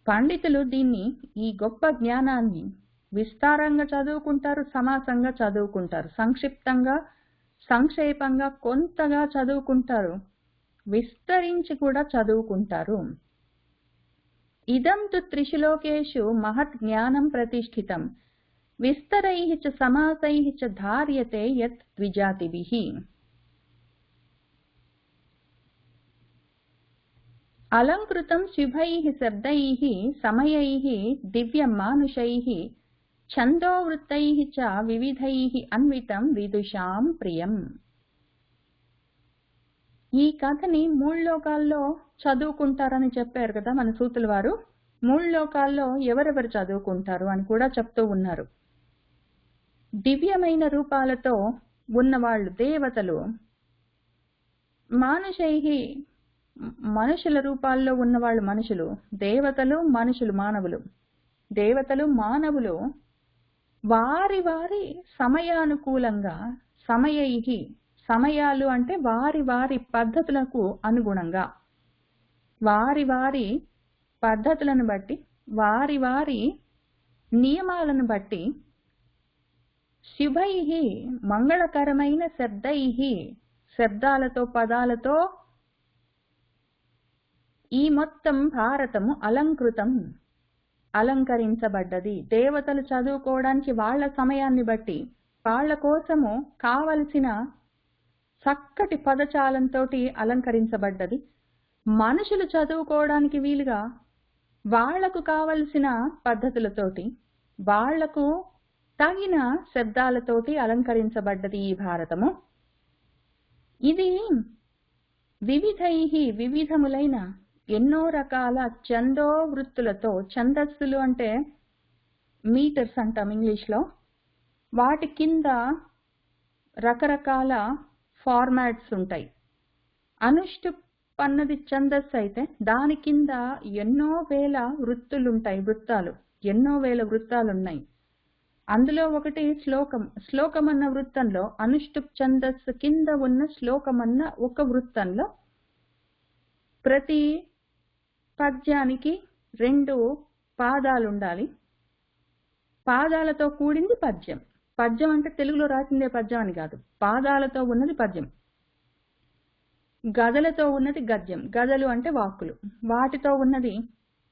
పండితులు దీన్ని, ఈ గొప్ప జ్ఞానాన్ని విస్తారంగా చదువుకుంటారు, సమాసంగా చదువుకుంటారు, సంక్షిప్తంగా, సంక్షేపంగా, కొంతగా చదువుకుంటారు, విస్తరించి కూడా చదువుకుంటారు. ఇదం తు త్రిషు లోకేషు మహత్ జ్ఞానం ప్రతిష్ఠితం విస్తరైః చ సమాసైః చ ధార్యతే యత్ ద్విజాతిభిః. అలంకృతం శుభైః శబ్దైః సమయైః దివ్యమానుషైః ఛందోవృత్తైః చ వివిధైః అన్వితం విదుషాం ప్రియం. ఈ కథని మూడు లోకాల్లో చదువుకుంటారని చెప్పారు కదా మన సూతుల వారు. మూడు లోకాల్లో ఎవరెవరు చదువుకుంటారు అని కూడా చెప్తూ ఉన్నారు. దివ్యమైన రూపాలతో ఉన్నవాళ్ళు దేవతలు, మానుషైః మనుషుల రూపాల్లో ఉన్నవాళ్ళు మనుషులు, దేవతలు, మనుషులు, మానవులు. దేవతలు, మానవులు వారి వారి సమయానుకూలంగా, సమయైః సమయాలు అంటే వారి వారి పద్ధతులకు అనుగుణంగా, వారి వారి పద్ధతులను బట్టి, వారి వారి నియమాలను బట్టి శుభైః మంగళకరమైన శబ్దైః శబ్దాలతో, పదాలతో ఈ మొత్తం భారతము అలంకృతం అలంకరించబడ్డది. దేవతలు చదువుకోవడానికి వాళ్ళ సమయాన్ని బట్టి, వాళ్ళ కోసము కావలసిన చక్కటి పదజాలంతో అలంకరించబడ్డది. మనుషులు చదువుకోవడానికి వీలుగా వాళ్లకు కావలసిన పద్ధతులతోటి, వాళ్లకు తగిన శబ్దాలతోటి అలంకరించబడ్డది ఈ భారతము. ఇది వివిధైః వివిధములైన ఎన్నో రకాల ఛందో వృత్తులతో, ఛందస్సులు అంటే మీటర్స్ అంటాం ఇంగ్లీష్లో, వాటి కింద రకరకాల ఫార్మాట్స్ ఉంటాయి. అనుష్టుప్ అన్నది ఛందస్సు అయితే దాని కింద ఎన్నో వేల వృత్తులుంటాయి, వృత్తాలు, ఎన్నో వేల వృత్తాలున్నాయి. అందులో ఒకటి శ్లోకం. శ్లోకం అన్న వృత్తంలో, అనుష్టుప్ ఛందస్సు కింద ఉన్న శ్లోకం అన్న ఒక వృత్తంలో ప్రతి పద్యానికి 2 పాదాలు ఉండాలి. పాదాలతో కూడింది పద్యం. పద్యం అంటే తెలుగులో రాసిందే పద్యం అని కాదు, పాదాలతో ఉన్నది పద్యం. గదలతో ఉన్నది గద్యం. గదలు అంటే వాక్కులు. వాటితో ఉన్నది,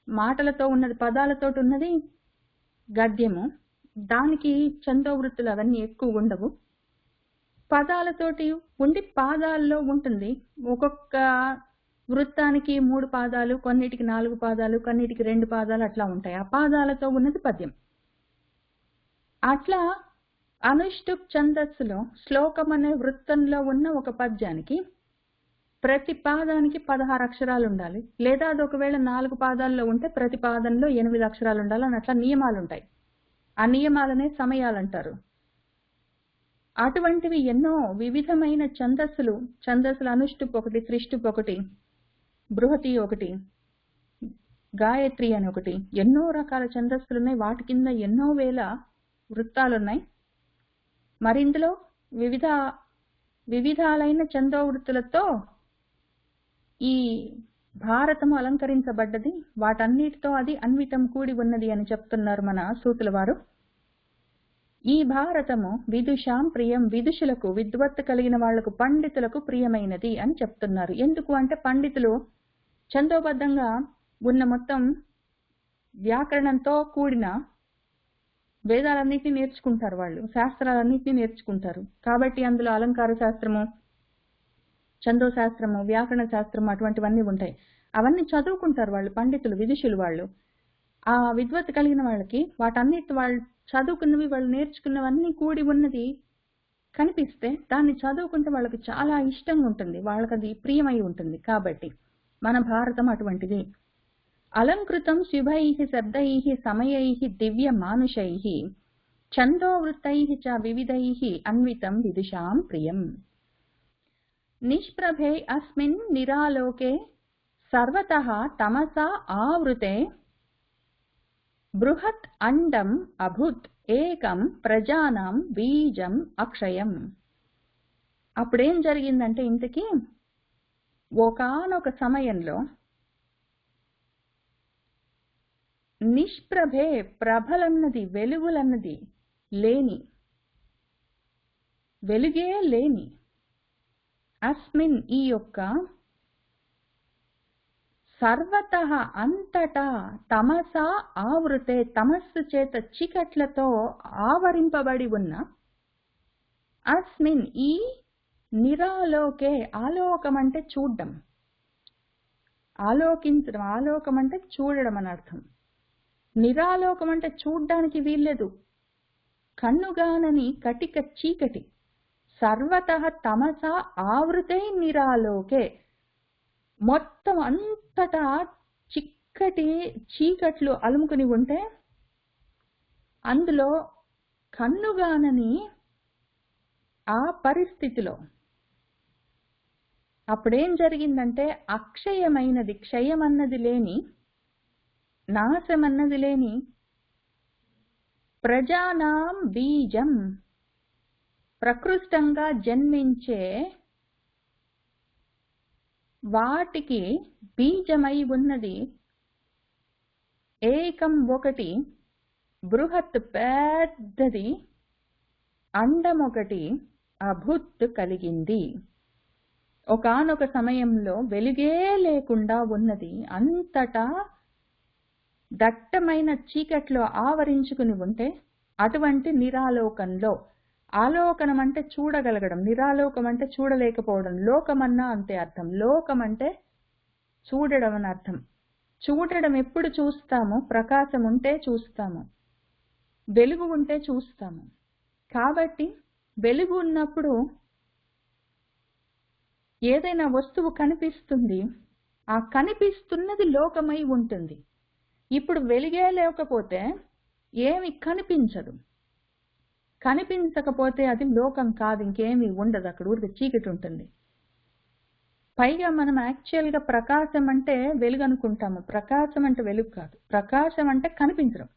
మాటలతో ఉన్నది, పదాలతోటి ఉన్నది గద్యము. దానికి ఛందోవృత్తులు అవన్నీ ఎక్కువ ఉండవు. పదాలతోటి ఉండి పాదాల్లో ఉంటుంది. ఒక్కొక్క వృత్తానికి 3 పాదాలు, కొన్నిటికి 4 పాదాలు, కొన్నిటికి 2 పాదాలు అట్లా ఉంటాయి. ఆ పాదాలతో ఉన్నది పద్యం. అట్లా అనుష్టుప్ ఛందస్సులో శ్లోకం అనే వృత్తంలో ఉన్న ఒక పద్యానికి ప్రతి పాదానికి 16 అక్షరాలు ఉండాలి. లేదా అది ఒకవేళ 4 పాదాల్లో ఉంటే ప్రతి పాదంలో 8 అక్షరాలు ఉండాలి అని అట్లా నియమాలు ఉంటాయి. ఆ నియమాలనే సమయాలంటారు. అటువంటివి ఎన్నో వివిధమైన ఛందస్సులు అనుష్టుప్ ఒకటి, త్రిష్టుప్ ఒకటి, బృహతి ఒకటి, గాయత్రి అని ఒకటి, ఎన్నో రకాల ఛందస్సులు ఉన్నాయి. వాటి కింద ఎన్నో వేల వృత్తాలున్నాయి. మరి ఇందులో వివిధాలైన ఛందోవృత్తులతో ఈ భారతము అలంకరించబడ్డది. వాటన్నిటితో అది అన్వితం కూడి ఉన్నది అని చెప్తున్నారు మన సూతుల వారు. ఈ భారతము విదుషాం ప్రియం, విదుషులకు, విద్వత్తు కలిగిన వాళ్లకు, పండితులకు ప్రియమైనది అని చెప్తున్నారు. ఎందుకు అంటే పండితులు ఛందోబద్ధంగా ఉన్న మొత్తం వ్యాకరణంతో కూడిన వేదాలన్నింటినీ నేర్చుకుంటారు. వాళ్ళు శాస్త్రాలన్నింటినీ నేర్చుకుంటారు. కాబట్టి అందులో అలంకార శాస్త్రము, ఛందో శాస్త్రము, వ్యాకరణ శాస్త్రము అటువంటివన్నీ ఉంటాయి. అవన్నీ చదువుకుంటారు వాళ్ళు, పండితులు, విదుషులు. వాళ్ళు ఆ విద్వత్తు కలిగిన వాళ్ళకి వాటన్నిటి వాళ్ళు చదువుకున్నవి, వాళ్ళు నేర్చుకున్నవన్నీ కూడి ఉన్నది కనిపిస్తే దాన్ని చదువుకుంటే వాళ్ళకి చాలా ఇష్టంగా ఉంటుంది, వాళ్ళకి అది ప్రియమై ఉంటుంది. కాబట్టి మన భారతం అటువంటిది. అలంకృతం శుభైః శబ్దైః సమయైః దివ్య మానుషైః ఛందోవృత్తైః చ వివిధైః అన్వితం విదుషాం ప్రియం. నిష్ప్రభే అస్మిన్ నిరాలోకే సర్వతః తమసా ఆవృతే బృహత్ అండం అభుత్ ఏకం ప్రజానాం బీజం అక్షయం. అప్పుడేం జరిగిందంటే ఇంతకీ ఒకానొక సమయంలో నిష్ప్రభే, ప్రభలన్నది, వెలుగులన్నది లేని, వెలుగే లేని, అస్మిన్ ఈ యొక్క, సర్వతః అంతటా, తమసా ఆవృతే తమస్సు చేత చీకట్లతో ఆవరింపబడి ఉన్న, అస్మిన్ ఈ నిరాలోకే, ఆలోకం అంటే చూడడం, ఆలోకించడం, ఆలోకం అంటే చూడడం అని అర్థం. నిరాలోకం అంటే చూడ్డానికి వీల్లేదు, కన్నుగానని కటిక చీకటి. సర్వతః తమసా ఆవృతే నిరాలోకే, మొత్తం అంతటా చీకట్లు అలుముకుని ఉంటే అందులో కన్నుగానని ఆ పరిస్థితిలో అప్పుడేం జరిగిందంటే అక్షయమైనది, క్షయమన్నది లేని, నాశమన్నది లేని, ప్రజానాం బీజం, ప్రకృష్టంగా జన్మించే వాటికి బీజమై ఉన్నది, ఏకం ఒకటి, బృహత్ పెద్దది, అండం ఒకటి, అభుత్ కలిగింది. ఒకానొక సమయంలో వెలుగే లేకుండా ఉన్నది, అంతటా దట్టమైన చీకట్లో ఆవరించుకుని ఉంటే అటువంటి నిరాలోకంలో, ఆలోకనం అంటే చూడగలగడం, నిరాలోకం అంటే చూడలేకపోవడం. లోకమన్నా అంతే అర్థం. లోకం అంటే చూడడం అని అర్థం. చూడడం ఎప్పుడు చూస్తాము? ప్రకాశం ఉంటే చూస్తాము, వెలుగు ఉంటే చూస్తాము. కాబట్టి వెలుగు ఉన్నప్పుడు ఏదైనా వస్తువు కనిపిస్తుంది, ఆ కనిపిస్తున్నది లోకమై ఉంటుంది. ఇప్పుడు వెలుగే లేకపోతే ఏమి కనిపించదు. కనిపించకపోతే అది లోకం కాదు, ఇంకేమీ ఉండదు, అక్కడ ఊరికి చీకటి ఉంటుంది. పైగా మనం యాక్చువల్గా ప్రకాశం అంటే వెలుగు అనుకుంటాము. ప్రకాశం అంటే వెలుగు కాదు, ప్రకాశం అంటే కనిపించడం.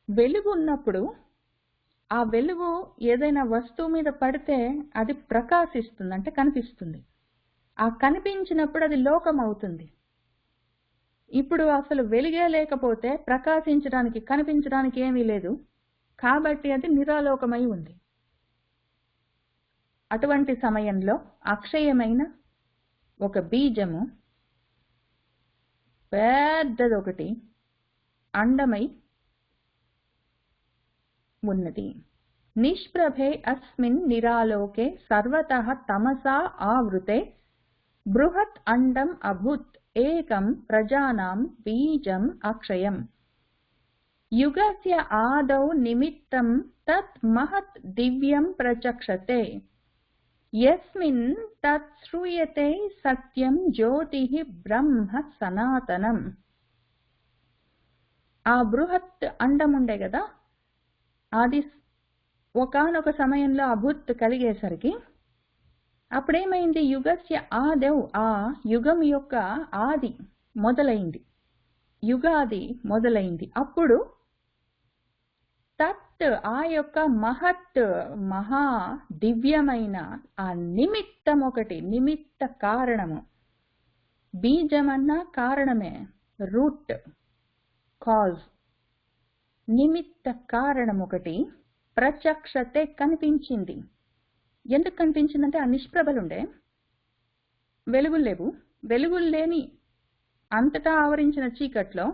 వెలుగు ఉన్నప్పుడు ఆ వెలుగు ఏదైనా వస్తువు మీద పడితే అది ప్రకాశిస్తుంది, అంటే కనిపిస్తుంది. ఆ కనిపించినప్పుడు అది లోకం అవుతుంది. ఇప్పుడు అసలు వెలుగే లేకపోతే ప్రకాశించడానికి, కనిపించడానికి ఏమీ లేదు, కాబట్టి అది నిరాలోకమై ఉంది. అటువంటి సమయంలో అక్షయమైన ఒక బీజము పెద్దదొకటి అండమై ఉన్నది. నిష్ప్రభే అస్మిన్ నిరాలోకే సర్వతః తమసా ఆవృతే బృహత్ అండం అభూత్ ఏకం ప్రజానాం బీజం అక్షయం. యుగస్య ఆదౌ నిమిత్తం తత్ మహత్ దివ్యం ప్రచక్షతే యస్మిన్ తత్ శ్రూయతే సత్యం జ్యోతిః బ్రహ్మ సనాతనం. ఆ బృహత్ అండం ఉండే కదా, అది ఒకానొక సమయంలో అభూత్ కలిగేసరికి అప్పుడేమైంది, యుగస్య ఆదౌ, ఆ యుగం యొక్క ఆది మొదలైంది, యుగాది మొదలైంది. అప్పుడు తత్ ఆ యొక్క మహత్ మహా దివ్యమైన ఆ నిమిత్తం ఒకటి, నిమిత్త కారణము, బీజమన్నా కారణమే, రూట్ కాజ్, నిమిత్త కారణం ఒకటి ప్రచక్షతే కనిపించింది. ఎందుకు కనిపించిందంటే ఆ నిష్ప్రభలుండే, వెలుగులు లేవు, వెలుగులు లేని అంతటా ఆవరించిన చీకట్లో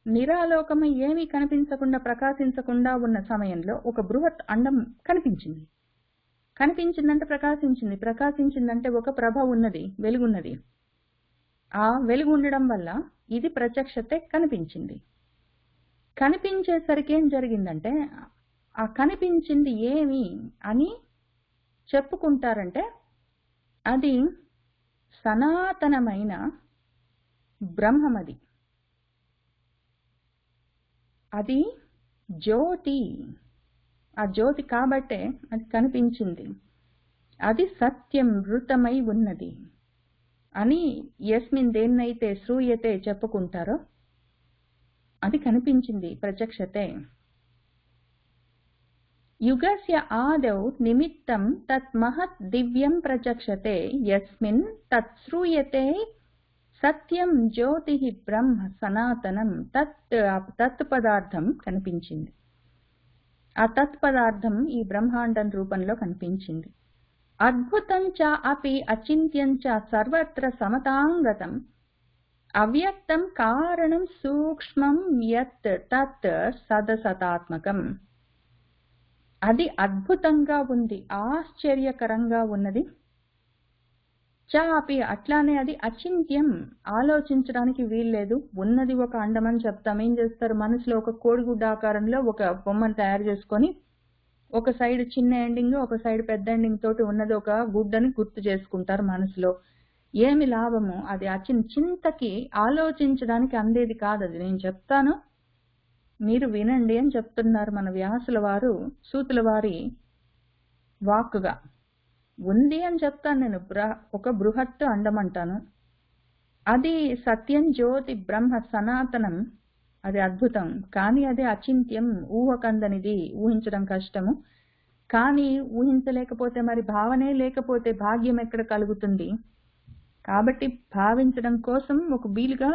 నిరాలోకమై ఏమీ కనిపించకుండా ప్రకాశించకుండా ఉన్న సమయంలో ఒక బృహత్ అండం కనిపించింది. కనిపించిందంటే ప్రకాశించింది, ప్రకాశించిందంటే ఒక ప్రభ ఉన్నది, వెలుగున్నది. ఆ వెలుగు ఉండడం వల్ల ఇది ప్రత్యక్షతే కనిపించింది. కనిపించేసరికి ఏం జరిగిందంటే, ఆ కనిపించింది ఏమి అని చెప్పుకుంటారంటే అది సనాతనమైన బ్రహ్మమది, అది జ్యోతి. ఆ జ్యోతి కాబట్టే అది కనిపించింది, అది సత్యం వృతమై ఉన్నది అని యస్మిన్ దేన్నైతే శ్రూయతే చెప్పుకుంటారో అది కనిపించింది, ప్రత్యక్షతే. యుగస్య ఆదౌ నిమిత్తం తత్ మహత్ దివ్యం ప్రచక్షతే యస్మిన్ తత్ శ్రూయతే సత్యం జ్యోతిః బ్రహ్మ సనాతనం. తత్ పదార్థం కనిపించింది. ఆ తత్ పదార్థం ఈ బ్రహ్మాండం రూపంలో కనిపించింది. అద్భుతం చ అపి అచింత్యం చ సర్వత్ర సమతాంగతం అవ్యక్తం కారణం సూక్ష్మం యత్ తత్ సదసతాత్మకం. అది అద్భుతంగా ఉంది, ఆశ్చర్యకరంగా ఉన్నది. చాపి అట్లానే అది అచింత్యం, ఆలోచించడానికి వీల్లేదు. ఉన్నది ఒక అండమని చెప్తాం. ఏం చేస్తారు, మనసులో ఒక కోడిగుడ్డ ఆకారంలో ఒక బొమ్మను తయారు చేసుకొని ఒక సైడ్ చిన్న ఎండింగ్, ఒక సైడ్ పెద్ద ఎండింగ్ తోటి ఉన్నది ఒక గుడ్డని గుర్తు చేసుకుంటారు మనసులో. ఏమి లాభము, అది చింతకి ఆలోచించడానికి అందేది కాదు. అది నేను చెప్తాను, మీరు వినండి అని చెప్తున్నారు మన వ్యాసుల వారు సూతుల వారి వాక్కుగా. ఉంది అని చెప్తాను నేను, ఒక బృహత్ అండమంటాను. అది సత్యం జ్యోతి బ్రహ్మ సనాతనం, అది అద్భుతం. కానీ అది అచింత్యం, ఊహకందనిది, ఊహించడం కష్టము. కానీ ఊహించలేకపోతే మరి భావనే లేకపోతే భాగ్యం ఎక్కడ కలుగుతుంది? కాబట్టి భావించడం కోసం ఒక వీలుగా,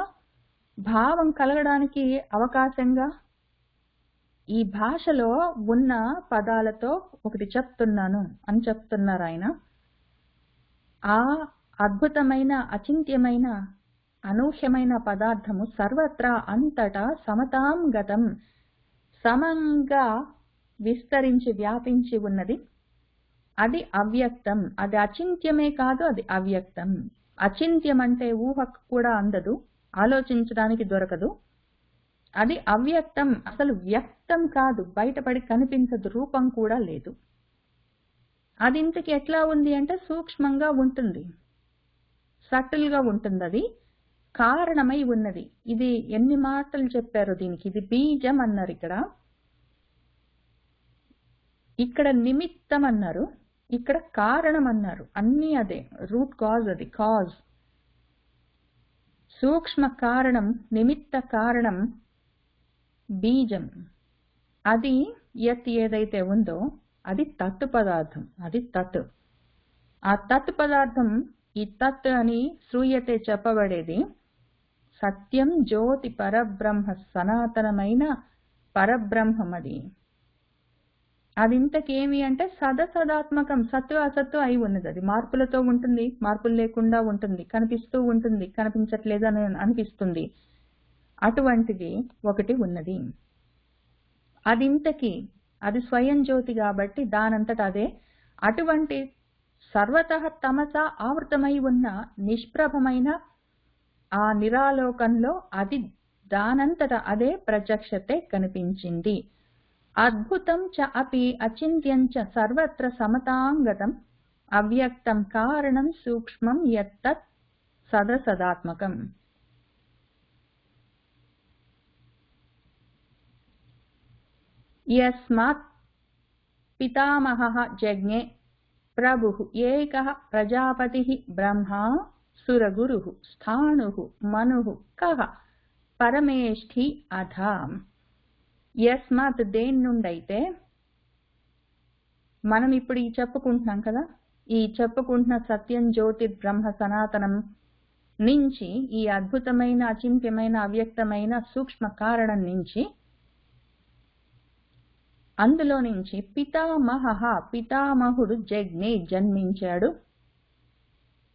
భావం కలగడానికి అవకాశంగా ఈ భాషలో ఉన్న పదాలతో ఒకటి చెప్తున్నాను అని చెప్తున్నారు ఆయన. ఆ అద్భుతమైన అచింత్యమైన అనూహ్యమైన పదార్థము సర్వత్రా అంతటా సమతాం గతం, సమంగా విస్తరించి వ్యాపించి ఉన్నది. అది అవ్యక్తం, అది అచింత్యమే కాదు, అది అవ్యక్తం. అచింత్యం అంటే ఊహకు కూడా అందదు, ఆలోచించడానికి దొరకదు. అది అవ్యక్తం, అసలు వ్యక్తం కాదు, బయటపడి కనిపించదు, రూపం కూడా లేదు. అది ఇంతకి ఎట్లా ఉంది అంటే సూక్ష్మంగా ఉంటుంది, సటిల్గా ఉంటుంది, అది కారణమై ఉన్నది. ఇది ఎన్ని మాటలు చెప్పారు దీనికి. ఇది బీజం అన్నారు, ఇక్కడ నిమిత్తం అన్నారు, ఇక్కడ కారణం అన్నారు. అన్నీ అదే, రూట్ కాజ్, అది కాజ్. సూక్ష్మ కారణం, నిమిత్త కారణం బీజం. అది యత్ ఏదైతే ఉందో అది తత్ పదార్థం, అది తత్. ఆ తత్ పదార్థం, ఈ తత్ అని శ్రూయతే చెప్పబడేది సత్యం జ్యోతి పరబ్రహ్మ సనాతనమైన పరబ్రహ్మం. అది అది ఇంతకేమి అంటే సదసదాత్మకం, సత్తు అసత్తు అయి ఉన్నది. అది మార్పులతో ఉంటుంది, మార్పులు లేకుండా ఉంటుంది, కనిపిస్తూ ఉంటుంది, కనిపించట్లేదు అని అనిపిస్తుంది. అటువంటిది ఒకటి ఉన్నది. అది స్వయం జ్యోతి కాబట్టి దానంతట అదే. అటువంటి సర్వతః తమస ఆవృతమై ఉన్న నిష్ప్రభమైన ఆ నిరాలోకంలో అది దానంతట అదే ప్రత్యక్షతే కనిపించింది. అద్భుతం చ అపి అచింత్యం చ సర్వత్ర సమతాంగతం అవ్యక్తం కారణం సూక్ష్మం యత్తత్ సదసదాత్మకం. యస్మాత్ పితామహః జజ్ఞే ప్రభుః ఏకః ప్రజాపతిః బ్రహ్మా సురగురుః స్థాణుః మనుః కః పరమేష్ఠి అథ. యస్మాత్ దేని నుండైతే, మనం ఇప్పుడు ఈ చెప్పుకుంటున్నాం కదా, ఈ చెప్పుకుంటున్న సత్యం జ్యోతి బ్రహ్మ సనాతనం నుంచి, ఈ అద్భుతమైన అచింత్యమైన అవ్యక్తమైన సూక్ష్మ కారణం నుంచి, అందులో నుంచి పితామహుడు జజ్ఞే జన్మించాడు.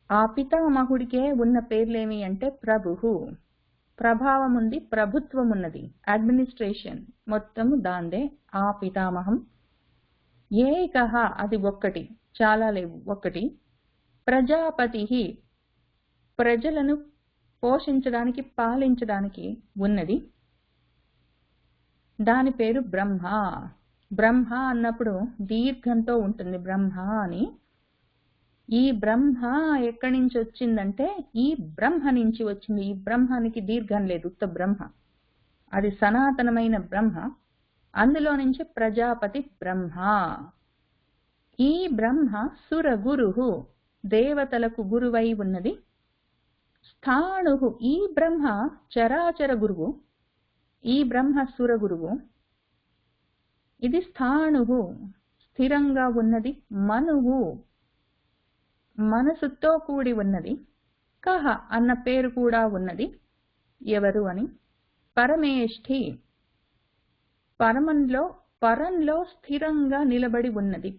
ఆ పితామహుడికే ఉన్న పేర్లేమి అంటే ప్రభుః, ప్రభావం ఉంది, ప్రభుత్వం ఉన్నది, అడ్మినిస్ట్రేషన్ మొత్తము దాందే ఆ పితామహం. ఏకః అది ఒక్కటి, చాలా లేవు, ఒకటి. ప్రజాపతిః ప్రజలను పోషించడానికి పాలించడానికి ఉన్నది, దాని పేరు బ్రహ్మ. బ్రహ్మ అన్నప్పుడు దీర్ఘంతో ఉంటుంది బ్రహ్మ అని. ఈ బ్రహ్మ ఎక్కడి నుంచి వచ్చిందంటే ఈ బ్రహ్మ నుంచి వచ్చింది. ఈ బ్రహ్మానికి దీర్ఘం లేదు, ఉత్త బ్రహ్మ, అది సనాతనమైన బ్రహ్మ. అందులో నుంచి ప్రజాపతి బ్రహ్మ. ఈ బ్రహ్మ సురగురుః దేవతలకు గురువై ఉన్నది. స్థాణుః ఈ బ్రహ్మ చరాచర గురువు, ఈ బ్రహ్మ సురగురువు. ఇది స్థాణుః స్థిరంగా ఉన్నది. మనుః మనసుతో కూడి ఉన్నది. కః అన్న పేరు కూడా ఉన్నది, ఎవరు అని. పరమేష్ఠి పరంలో స్థిరంగా నిలబడి ఉన్నది.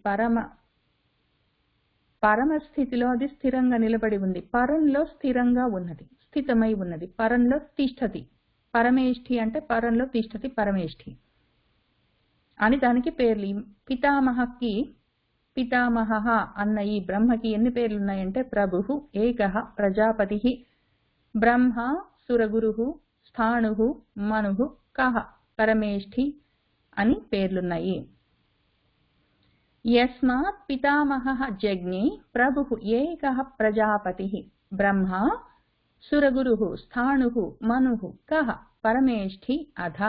పరమ స్థితిలో అది స్థిరంగా నిలబడి ఉంది. పరంలో స్థిరంగా ఉన్నది, స్థితమై ఉన్నది. పరంలో తిష్టతి. పరమేష్ఠి అంటే పరంలో తిష్టతి, పరమేష్ఠి అని దానికి పేర్లు. పితామహః అన్న ఈ బ్రహ్మకి ఎన్ని పేర్లు ఉన్నాయంటే ప్రభుః ఏకః ప్రజాపతిః బ్రహ్మ సురగురుః స్థాణుః మనుః కః పరమేష్ఠి అని పేర్లున్నాయి. యస్మాత్ పితామహః జజ్ఞే ప్రభుః ఏకః ప్రజాపతిః బ్రహ్మ సురగురుః స్థాణుః మనుః కః పరమేష్ఠి అథ.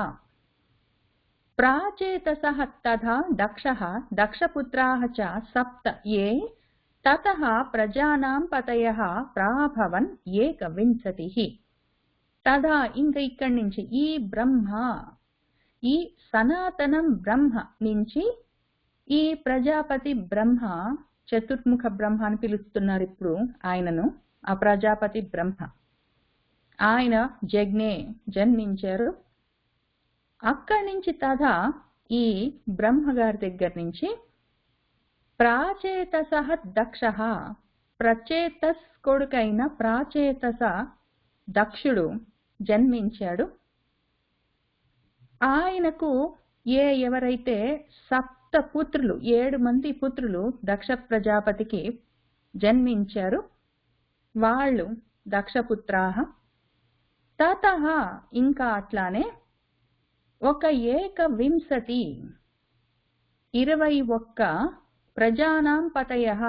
ప్రాచేతసః తథా దక్షః దక్షపుత్రాః చ సప్త ఏ తతః ప్రజానాం పతయః ప్రాభవన్ ఏకవింశతిః. తథా ఇంకా ఇక్కడి నుంచి ఈ బ్రహ్మ, ఈ సనాతనం బ్రహ్మ నుంచి ఈ ప్రజాపతి బ్రహ్మ, చతుర్ముఖ బ్రహ్మ అని పిలుస్తున్నారు ఇప్పుడు ఆయనను, ఆ ప్రజాపతి బ్రహ్మ, ఆయన జజ్ఞే జన్మించారు. అక్కడి నుంచి తథా ఈ బ్రహ్మగారి దగ్గర నుంచి ప్రాచేతసః దక్షః ప్రచేతస్ కొడుకైన ప్రాచేతస దక్షుడు జన్మించాడు. ఆయనకు ఎవరైతే సప్త పుత్రులు 7 మంది పుత్రులు దక్ష ప్రజాపతికి జన్మించారు, వాళ్ళు దక్షపుత్రాః. తతః ఇంకా అట్లానే ఒక ఏకవింశతి 21 ప్రజానాం పతయః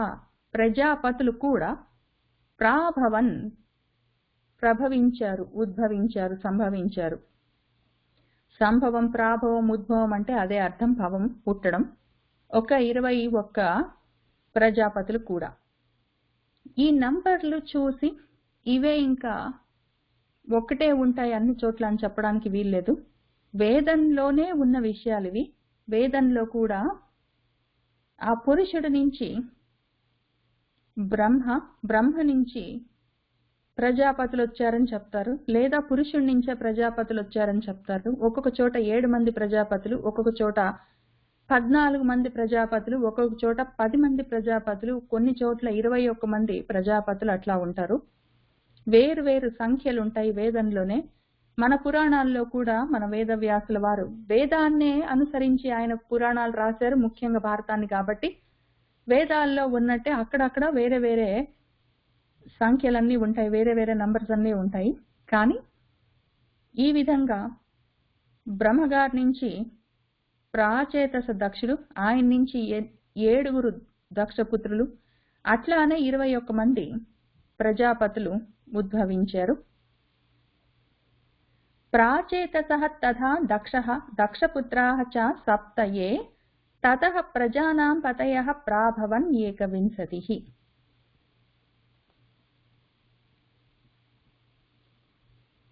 ప్రజాపతులు కూడా ప్రాభవన్ ప్రభవించారు, ఉద్భవించారు, సంభవించారు. సంభవం, ప్రాభవం, ఉద్భవం అంటే అదే అర్థం, భవం పుట్టడం. ఒక 21 ప్రజాపతులు కూడా. ఈ నంబర్లు చూసి ఇవే ఇంకా ఒకటే ఉంటాయి అన్ని చోట్ల అని చెప్పడానికి వీల్లేదు. వేదంలోనే ఉన్న విషయాలు ఇవి. వేదంలో కూడా ఆ పురుషుడి నుంచి బ్రహ్మ నుంచి ప్రజాపతులు వచ్చారని చెప్తారు, లేదా పురుషుడి నుంచే ప్రజాపతులు వచ్చారని చెప్తారు. ఒక్కొక్క చోట 7 మంది ప్రజాపతులు, ఒక్కొక్క చోట 14 మంది ప్రజాపతులు, ఒక్కొక్క చోట 10 మంది ప్రజాపతులు, కొన్ని చోట్ల 21 మంది ప్రజాపతులు అట్లా ఉంటారు. వేరు వేరు సంఖ్యలు ఉంటాయి వేదంలోనే. మన పురాణాల్లో కూడా మన వేదవ్యాసుల వారు వేదాన్నే అనుసరించి ఆయన పురాణాలు రాశారు, ముఖ్యంగా భారతాన్ని. కాబట్టి వేదాల్లో ఉన్నట్టే అక్కడక్కడ వేరే వేరే సంఖ్యలన్నీ ఉంటాయి, వేరే వేరే నంబర్స్ అన్నీ ఉంటాయి. కానీ ఈ విధంగా బ్రహ్మగారి నుంచి ప్రాచేతస దక్షుడు, ఆయన నుంచి 7 దక్షపుత్రులు, అట్లానే 21 మంది ప్రజాపతులు ఉద్భవించారు. ప్రాచేతసః తథా దక్షః దక్షపుత్రాః చ సప్తయే తతః ప్రజానాం పతయః ప్రాభవన్ ఏకవింశతిః.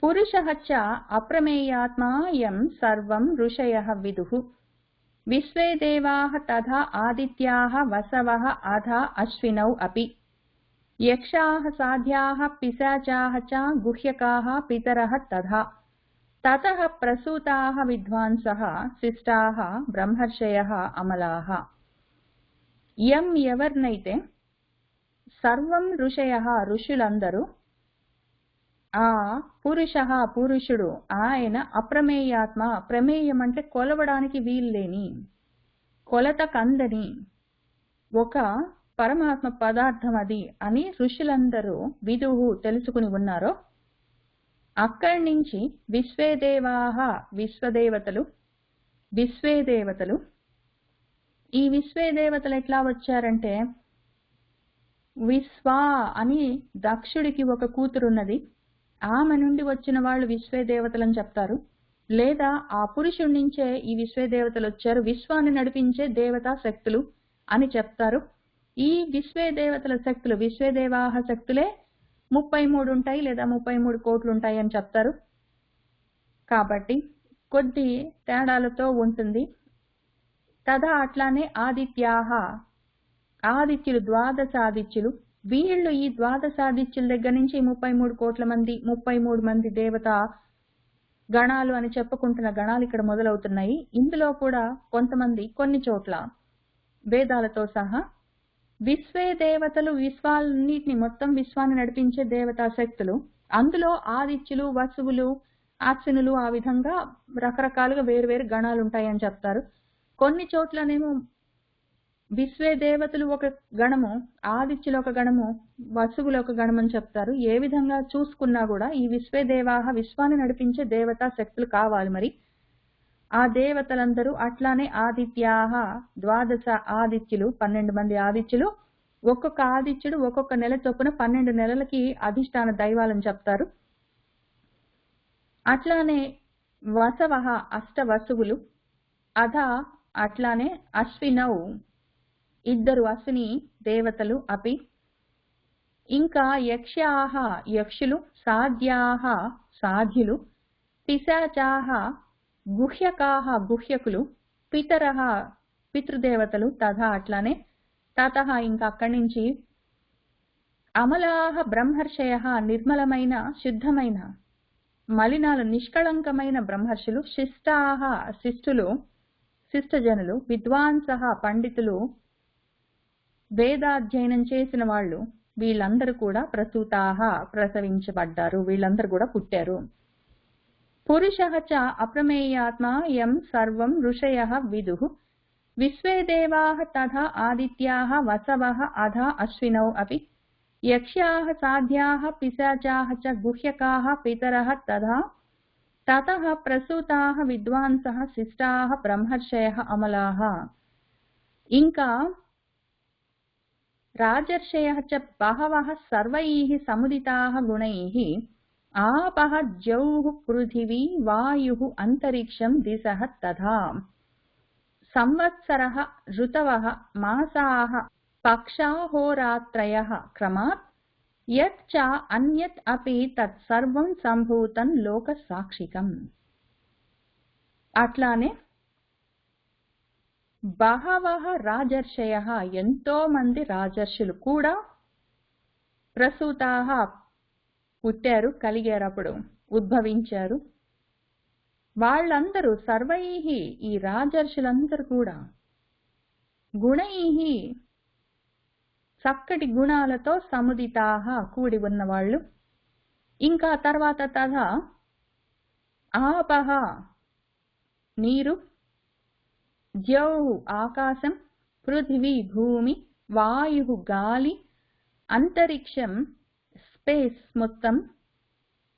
పురుషః చ అప్రమేయాత్మా యం సర్వం ఋషయః విదుః. విశ్వే దేవాః తథా ఆదిత్యాః వసవః అధా అశ్వినౌ అపి. యక్షాః సాధ్యాః పిశాచాః చ గుహ్యకాః పితరః తథా. తతః ప్రసూతాః విద్వాంసః శిష్టాః బ్రహ్మర్షయః అమలాః. యం ఎవరినైతే సర్వం ఋషయః ఋషులందరూ, ఆ పురుషః పురుషుడు, ఆయన అప్రమేయాత్మ, ప్రమేయం అంటే కొలవడానికి వీల్లేని, కొలత కందని ఒక పరమాత్మ పదార్థం అది అని ఋషులందరూ విదుహు తెలుసుకుని ఉన్నారో, అక్కడి నుంచి విశ్వేదేవాః విశ్వదేవతలు, విశ్వేదేవతలు, ఈ విశ్వేదేవతలు ఎట్లా వచ్చారంటే, విశ్వా అని దక్షుడికి ఒక కూతురున్నది, ఆమె నుండి వచ్చిన వాళ్ళు విశ్వేదేవతలని చెప్తారు. లేదా ఆ పురుషుడి నుంచే ఈ విశ్వేదేవతలు వచ్చారు, విశ్వాన్ని నడిపించే దేవతా శక్తులు అని చెప్తారు. ఈ విశ్వేదేవతల శక్తులు, విశ్వేదేవాహ శక్తులే 33 ఉంటాయి లేదా 33 కోట్లు ఉంటాయి అని చెప్తారు. కాబట్టి కొద్ది తేడాలతో ఉంటుంది. తదా అట్లానే ఆదిత్యాహ, ఆదిత్యులు, ద్వాదశాదిత్యులు, వీళ్ళు ఈ ద్వాదశాదిత్యుల దగ్గర నుంచి 33 కోట్ల మంది, 33 మంది దేవత గణాలు అని చెప్పుకుంటున్న గణాలు ఇక్కడ మొదలవుతున్నాయి. ఇందులో కూడా కొంతమంది కొన్ని చోట్ల వేదాలతో సహా విశ్వే దేవతలు, విశ్వాలన్నిటిని, మొత్తం విశ్వాన్ని నడిపించే దేవతా శక్తులు, అందులో ఆదిత్యులు, వసువులు, అశ్వినులు, ఆ విధంగా రకరకాలుగా వేరు వేరు గణాలు ఉంటాయని చెప్తారు. కొన్ని చోట్లనేమో విశ్వే దేవతలు ఒక గణము, ఆదిత్యులు ఒక గణము, వసువులు ఒక గణం అని చెప్తారు. ఏ విధంగా చూసుకున్నా కూడా ఈ విశ్వే దేవాహ విశ్వాన్ని నడిపించే దేవతా శక్తులు కావాలి. మరి ఆ దేవతలందరూ అట్లానే ఆదిత్యాహ, ద్వాదశ ఆదిత్యులు, 12 మంది ఆదిత్యులు, ఒక్కొక్క ఆదిత్యుడు ఒక్కొక్క నెల చొప్పున 12 నెలలకి అధిష్టాన దైవాలని చెప్తారు. అట్లానే వసవః అష్టవసువులు, అధ అట్లానే అశ్వినౌ 2 అశ్విని దేవతలు, అపి ఇంకా యక్ష్యాః యక్షులు, సాధ్యాః సాధ్యులు, పిశాచాః గుహ్యకాః గుహ్యకులు, పితరః పితృదేవతలు, తథా అట్లానే తతః ఇంకా అక్కడి నుంచి అమలాః బ్రహ్మర్షయః నిర్మలమైన శుద్ధమైన మలినాలు నిష్కళంకమైన బ్రహ్మర్షులు, శిష్టాః శిష్టులు శిష్టజనులు, విద్వాంసః పండితులు, వేదాధ్యయనం చేసిన వాళ్ళు, వీళ్ళందరూ కూడా ప్రసూతాః ప్రసవించబడ్డారు, వీళ్ళందరూ కూడా పుట్టారు. పురుషః చ అప్రమేయాత్మా యం సర్వం ఋషయః విదుః. విశ్వే దేవాః తథా ఆదిత్యాః వసవః అధా అశ్వినౌ అపి. యక్ష్యాః సాధ్యాః పిశాచాః చ గుహ్యకాః పితరః తథా. తతః ప్రసూతాః విద్వాంసః శిష్టాః బ్రహ్మర్షయః అమలాః. ఇంకా రాజర్షయః చ బహవః సర్వైః సముదితాః గుణైః. ఆపః ద్యౌః పృథివీ వాయుః అంతరిక్షం దిశః తథా. సంవత్సరః ఋతవః మాసాః పక్షాహోరాత్రయః క్రమాత్. యత్ చ అన్యత్ అపి తత్ సర్వం సంభూతం లోక సాక్షికం. అట్లానే బహవః రాజర్షయః ఎంతో మంది రాజర్షులు కూడా ప్రసూతాః పుట్టారు, కలిగారు, అప్పుడు ఉద్భవించారు. వాళ్ళందరూ సర్వైః ఈ రాజర్షులందరూ కూడా గుణైః చక్కటి గుణాలతో సముదితాః కూడి ఉన్నవాళ్ళు. ఇంకా తర్వాత తథా ఆపః నీరు, ద్యౌః ఆకాశం, పృథివీ భూమి, వాయుః గాలి, అంతరిక్షం స్పేస్ మొత్తం,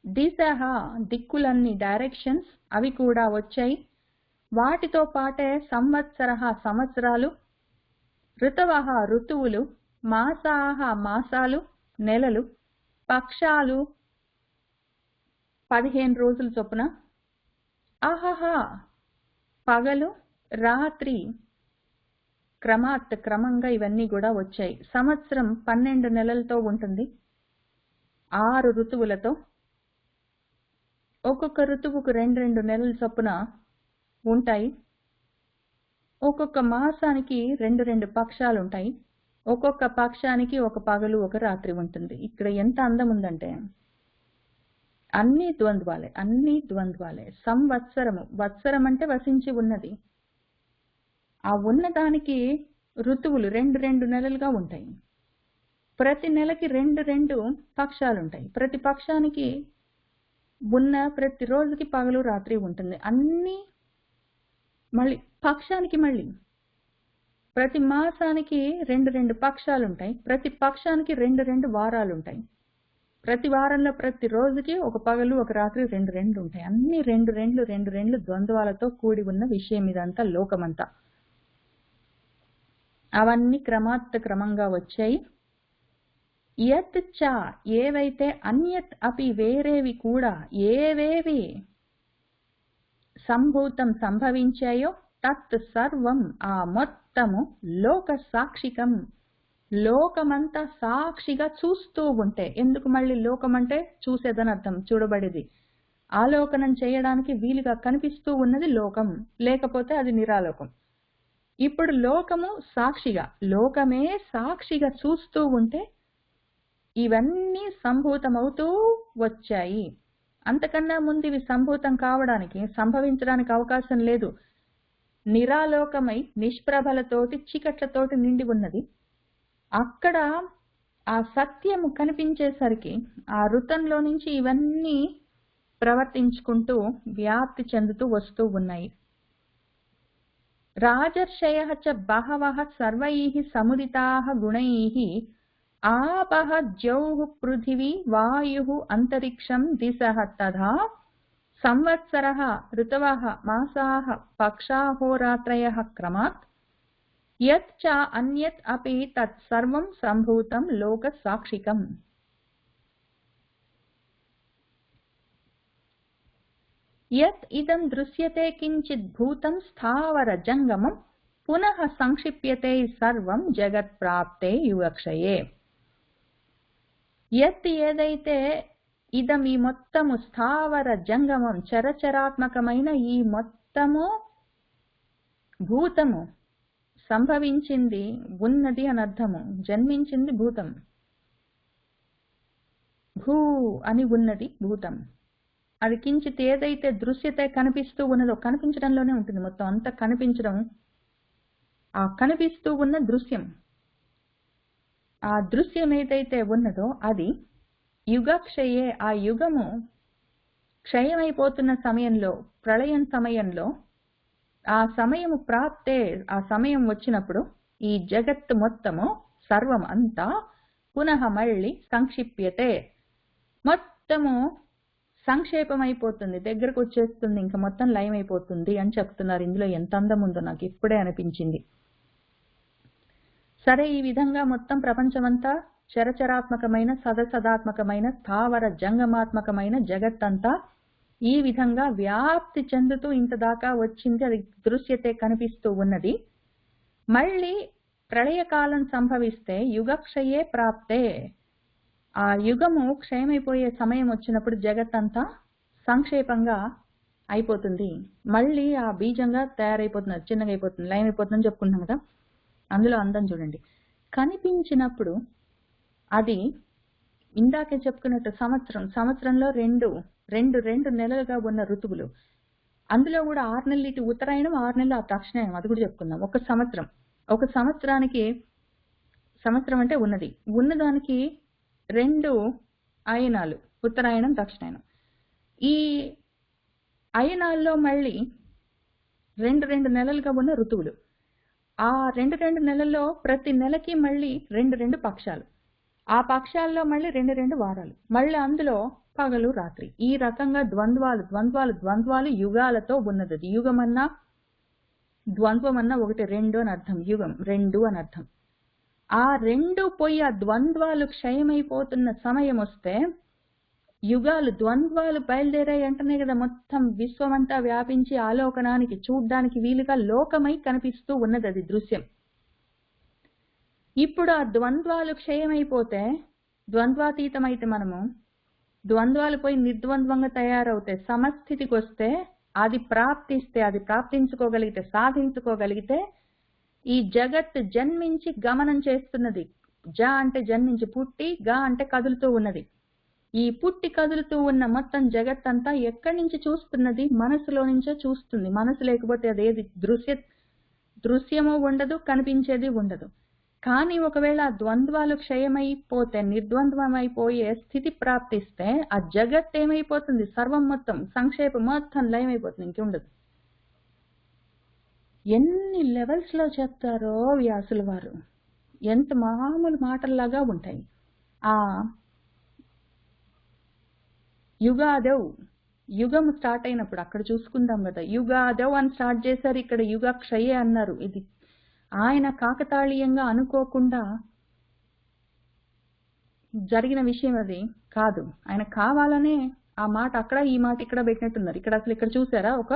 దిశః దిక్కులన్నీ డైరెక్షన్స్ అవి కూడా వచ్చాయి. వాటితో పాటే సంవత్సరః సంవత్సరాలు, ఋతవః ఋతువులు, మాసాః మాసాలు నెలలు, పక్షాలు 15 రోజుల చొప్పున, అహః పగలు రాత్రి క్రమంగా ఇవన్నీ కూడా వచ్చాయి. సంవత్సరం 12 నెలలతో ఉంటుంది, 6 ఋతువులతో. ఒక్కొక్క ఋతువుకు 2 నెలల చొప్పున ఉంటాయి. ఒక్కొక్క మాసానికి 2 పక్షాలు ఉంటాయి. ఒక్కొక్క పక్షానికి ఒక పగలు ఒక రాత్రి ఉంటుంది. ఇక్కడ ఎంత అందం ఉందంటే అన్ని ద్వంద్వాలే. సంవత్సరము, వత్సరం అంటే వసించి ఉన్నది. ఆ ఉన్నదానికి ఋతువులు 2 నెలలుగా ఉంటాయి. ప్రతి నెలకి 2 పక్షాలుంటాయి. ప్రతి పక్షానికి ఉన్న ప్రతి రోజుకి పగలు రాత్రి ఉంటుంది. అన్ని మళ్ళీ పక్షానికి మళ్ళీ ప్రతి మాసానికి 2 పక్షాలుంటాయి. ప్రతి పక్షానికి 2 వారాలుంటాయి. ప్రతి వారంలో ప్రతి రోజుకి ఒక పగలు ఒక రాత్రి 2 ఉంటాయి. అన్ని 2 ద్వంద్వాలతో కూడి ఉన్న విషయం ఇదంతా, లోకమంతా. అవన్నీ క్రమంగా వచ్చాయి. యత్ చ ఏవైతే, అన్యత్ అపి వేరేవి కూడా, ఏవేవి సంభూతం సంభవించాయో, తత్ సర్వం ఆ మొత్తము లోక సాక్షికం లోకమంతా సాక్షిగా చూస్తూ ఉంటే. ఎందుకు మళ్ళీ లోకం అంటే చూసేదని అర్థం, చూడబడేది. ఆలోకనం చేయడానికి వీలుగా కనిపిస్తూ ఉన్నది లోకం, లేకపోతే అది నిరాలోకం. ఇప్పుడు లోకము సాక్షిగా, లోకమే సాక్షిగా చూస్తూ ఉంటే ఇవన్నీ సంభూతమవుతూ వచ్చాయి. అంతకన్నా ముందు ఇవి సంభూతం కావడానికి, సంభవించడానికి అవకాశం లేదు. నిరాలోకమై నిష్ప్రభలతోటి చీకట్లతోటి నిండి ఉన్నది. అక్కడ ఆ సత్యము కనిపించేసరికి ఆ ఋతంలో నుంచి ఇవన్నీ ప్రవర్తించుకుంటూ వ్యాప్తి చెందుతూ వస్తూ ఉన్నాయి. రాజర్షయః చ బహవః సర్వైః సముదితాః గుణైః ఆపః ద్యౌః పృథివీ వాయుః అంతరిక్షం దిశః తథా సంవత్సరః ఋతవః మాసాః పక్షాహోరాత్రయః క్రమాత్ యత్ చ అన్యత్ అపి తత్ సర్వం సంభూతం లోక సాక్షికం. యత్ ఇదం దృశ్యతే కించిత్ భూతం స్థావర జంగమం పునః సంక్షిప్యతే సర్వం జగత్ ప్రాప్తే యుగక్షయే. యత్ ఏదైతే, ఇదం ఈ మొత్తము, స్థావర జంగమం చరచరాత్మకమైన ఈ మొత్తము, భూతము సంభవించింది ఉన్నది అని అర్థము. జన్మించింది భూతం, భూ అని ఉన్నది భూతం. అది కించిత్ ఏదైతే దృశ్యత కనిపిస్తూ ఉన్నదో, కనిపించడంలోనే ఉంటుంది మొత్తం అంతా కనిపించడం. ఆ కనిపిస్తూ ఉన్న దృశ్యం, ఆ దృశ్యం ఏదైతే ఉన్నదో అది యుగక్షయే, ఆ యుగము క్షయమైపోతున్న సమయంలో, ప్రళయం సమయంలో, ఆ సమయము ప్రాప్తే, ఆ సమయం వచ్చినప్పుడు ఈ జగత్తు మొత్తము, సర్వం అంతా పునః మళ్ళీ సంక్షిప్యతే, మొత్తము సంక్షేపమైపోతుంది, దగ్గరకు వచ్చేస్తుంది, ఇంకా మొత్తం లయమైపోతుంది అని చెప్తున్నారు. ఇందులో ఎంత అందం ఉందో నాకు ఇప్పుడే అనిపించింది. సరే, ఈ విధంగా మొత్తం ప్రపంచమంతా చరచరాత్మకమైన, సదసదాత్మకమైన, స్థావర జంగమాత్మకమైన జగత్తంతా ఈ విధంగా వ్యాప్తి చెందుతూ ఇంతదాకా వచ్చింది. అది దృశ్యతే కనిపిస్తూ ఉన్నది. మళ్ళీ ప్రళయకాలం సంభవిస్తే యుగక్షయే ప్రాప్తే, ఆ యుగము క్షయమైపోయే సమయం వచ్చినప్పుడు జగత్తంతా సంక్షేపంగా అయిపోతుంది. మళ్ళీ ఆ బీజంగా తయారైపోతుంది, చిన్నగా అయిపోతుంది, లయం అయిపోతుందని చెప్పుకుంటున్నాం కదా. అందులో అందం చూడండి. కనిపించినప్పుడు అది ఇందాకే చెప్పుకున్నట్టు సంవత్సరంలో రెండు నెలలుగా ఉన్న ఋతువులు. అందులో కూడా 6 నెలలు ఇటు ఉత్తరాయణం, 6 నెలలు ఆ దక్షిణాయనం, అది కూడా చెప్పుకుందాం. ఒక సంవత్సరం ఒక సంవత్సరానికి, సంవత్సరం అంటే ఉన్నదానికి 2 అయనాలు, ఉత్తరాయణం దక్షిణాయనం. ఈ అయనాల్లో మళ్ళీ 2 నెలలుగా ఉన్న ఋతువులు. ఆ 2 నెలల్లో ప్రతి నెలకి మళ్ళీ 2 పక్షాలు. ఆ పక్షాల్లో మళ్ళీ 2 వారాలు, మళ్ళీ అందులో పగలు రాత్రి. ఈ రకంగా ద్వంద్వాలు యుగాలతో ఉన్నది. యుగమన్నా ద్వంద్వమన్నా ఒకటి, 2 అని అర్థం. యుగం 2 అని అర్థం. ఆ 2 పోయి ఆ ద్వంద్వాలు క్షయమైపోతున్న సమయం వస్తే, యుగాలు ద్వంద్వాలు బయలుదేరాయి అంటనే కదా మొత్తం విశ్వమంతా వ్యాపించి ఆలోకనానికి చూడ్డానికి వీలుగా లోకమై కనిపిస్తూ ఉన్నది అది దృశ్యం. ఇప్పుడు ఆ ద్వంద్వాలు క్షయమైపోతే, ద్వంద్వాతీతమైతే మనము, ద్వంద్వాలు పోయి నిర్ద్వంద్వంగా తయారవుతే, సమస్థితికి వస్తే, అది ప్రాప్తిస్తే, అది ప్రాప్తించుకోగలిగితే, సాధించుకోగలిగితే, ఈ జగత్ జన్మించి గమనం చేస్తున్నది. జ అంటే జన్మించి పుట్టి, గ అంటే కదులుతూ ఉన్నది. ఈ పుట్టి కదులుతూ ఉన్న మొత్తం జగత్ అంతా ఎక్కడి నుంచి చూస్తున్నది? మనసులో నుంచే చూస్తుంది. మనసు లేకపోతే అదేది దృశ్యము ఉండదు, కనిపించేది ఉండదు. కానీ ఒకవేళ ఆ ద్వంద్వాలు క్షయమైపోతే, నిర్ద్వంద్వమైపోయే స్థితి ప్రాప్తిస్తే, ఆ జగత్ ఏమైపోతుంది? సర్వం మొత్తం సంక్షేపం మొత్తం లయమైపోతుంది, ఇంకేముండదు. ఎన్ని లెవెల్స్ లో చెప్తారో వ్యాసుల వారు, ఎంత మామూలు మాటల్లాగా ఉంటాయి. ఆ యుగాదవ్, యుగం స్టార్ట్ అయినప్పుడు అక్కడ చూసుకుందాం కదా, యుగాదవ్ అని స్టార్ట్ చేశారు, ఇక్కడ యుగక్షయే అన్నారు. ఇది ఆయన కాకతాళీయంగా అనుకోకుండా జరిగిన విషయం అది కాదు. ఆయన కావాలనే ఆ మాట అక్కడ, ఈ మాట ఇక్కడ పెట్టినట్టున్నారు. ఇక్కడ అసలు ఇక్కడ చూసారా, ఒక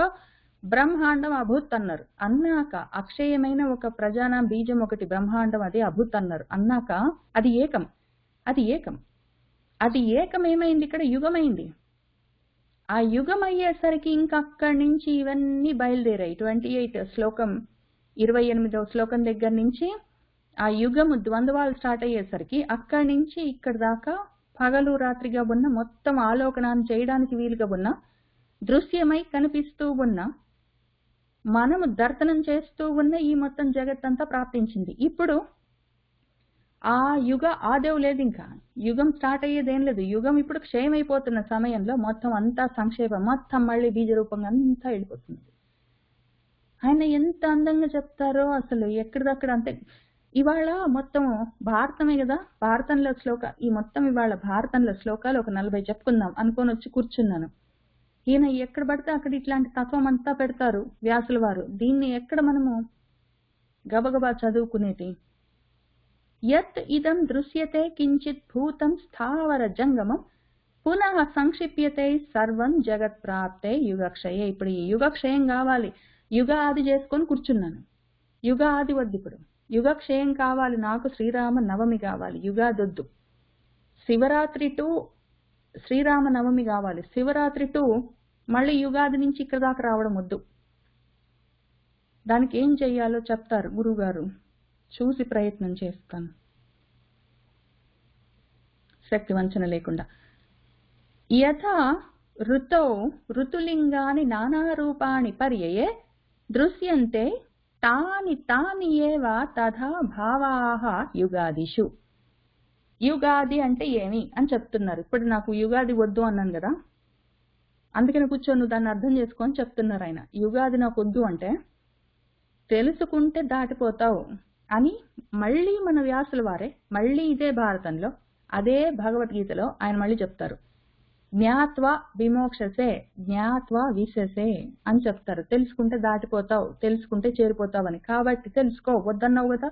బ్రహ్మాండం అభూత్ అన్నారు. అన్నాక అక్షయమైన ఒక ప్రజాన బీజం ఒకటి బ్రహ్మాండం, అది అభూత్ అన్నారు. అన్నాక అది ఏకం, అది ఏకమేమైంది? ఇక్కడ యుగమైంది. ఆ యుగం అయ్యేసరికి ఇంకా అక్కడి నుంచి ఇవన్నీ బయలుదేరాయి. 28 శ్లోకం 28వ శ్లోకం దగ్గర నుంచి ఆ యుగము ద్వంద్వాలు స్టార్ట్ అయ్యేసరికి అక్కడి నుంచి ఇక్కడ దాకా పగలు రాత్రిగా ఉన్న మొత్తం ఆలోకనాన్ని చేయడానికి వీలుగా ఉన్న దృశ్యమై కనిపిస్తూ ఉన్న, మనము దర్శనం చేస్తూ ఉన్న ఈ మొత్తం జగత్తంతా ప్రాప్తించింది. ఇప్పుడు ఆ యుగ ఆదేవు లేదు, ఇంకా యుగం స్టార్ట్ అయ్యేదేం లేదు. యుగం ఇప్పుడు క్షయమైపోతున్న సమయంలో మొత్తం అంతా సంక్షేపం, మొత్తం మళ్ళీ బీజ రూపంగా అంతా వెళ్ళిపోతుంది. ఆయన ఎంత అందంగా చెప్తారో అసలు, ఎక్కడిదక్కడ. అంతే ఇవాళ మొత్తం భారతమే కదా, భారతంలో ఈ మొత్తం ఇవాళ భారతంలో శ్లోకాలు ఒక 40 చెప్పుకుందాం అనుకొని వచ్చి కూర్చున్నాను. ఈయన ఎక్కడ పడితే అక్కడ ఇట్లాంటి తత్వం అంతా పెడతారు వ్యాసుల వారు. దీన్ని ఎక్కడ మనము గబగబా చదువుకునేది? యత్ ఇదం దృశ్యతే కించిత్ భూతం స్థావర జంగమం పునః సంక్షిప్యతే సర్వం జగత్ ప్రాప్తే యుగక్షయే. ఇప్పుడు ఈ యుగక్షయం కావాలి, యుగాది చేసుకొని కూర్చున్నాను. యుగాది వద్దు, ఇప్పుడు యుగక్షయం కావాలి నాకు. శ్రీరామ నవమి కావాలి, యుగాదొద్దు. శివరాత్రి టు శ్రీరామ నవమి కావాలి, శివరాత్రి టు మళ్ళీ యుగాది నుంచి ఇక్కడ దాకా రావడం వద్దు. దానికి ఏం చెయ్యాలో చెప్తారు గురువుగారు, చూసి ప్రయత్నం చేస్తాను శక్తి వంచన లేకుండా. యథా ఋతౌ ఋతులింగాని నానా రూపాణి పర్యయే దృశ్యంతే తాని తాని ఏవ తథా భావాః యుగాదిషు. యుగాది అంటే ఏమి అని చెప్తున్నారు. ఇప్పుడు నాకు యుగాది వద్దు అన్నాను కదా, అందుకని కూర్చొని నువ్వు దాన్ని అర్థం చేసుకొని చెప్తున్నారు ఆయన. యుగాది నాకు వద్దు అంటే తెలుసుకుంటే దాటిపోతావు అని మళ్ళీ మన వ్యాసుల వారే, మళ్ళీ ఇదే భారతంలో అదే భగవద్గీతలో ఆయన మళ్ళీ చెప్తారు. జ్ఞాత్వా విమోక్షసే జ్ఞాత్వా విశసే అని చెప్తారు. తెలుసుకుంటే దాటిపోతావు, తెలుసుకుంటే చేరిపోతావు అని. కాబట్టి తెలుసుకో, వద్దన్నావు కదా,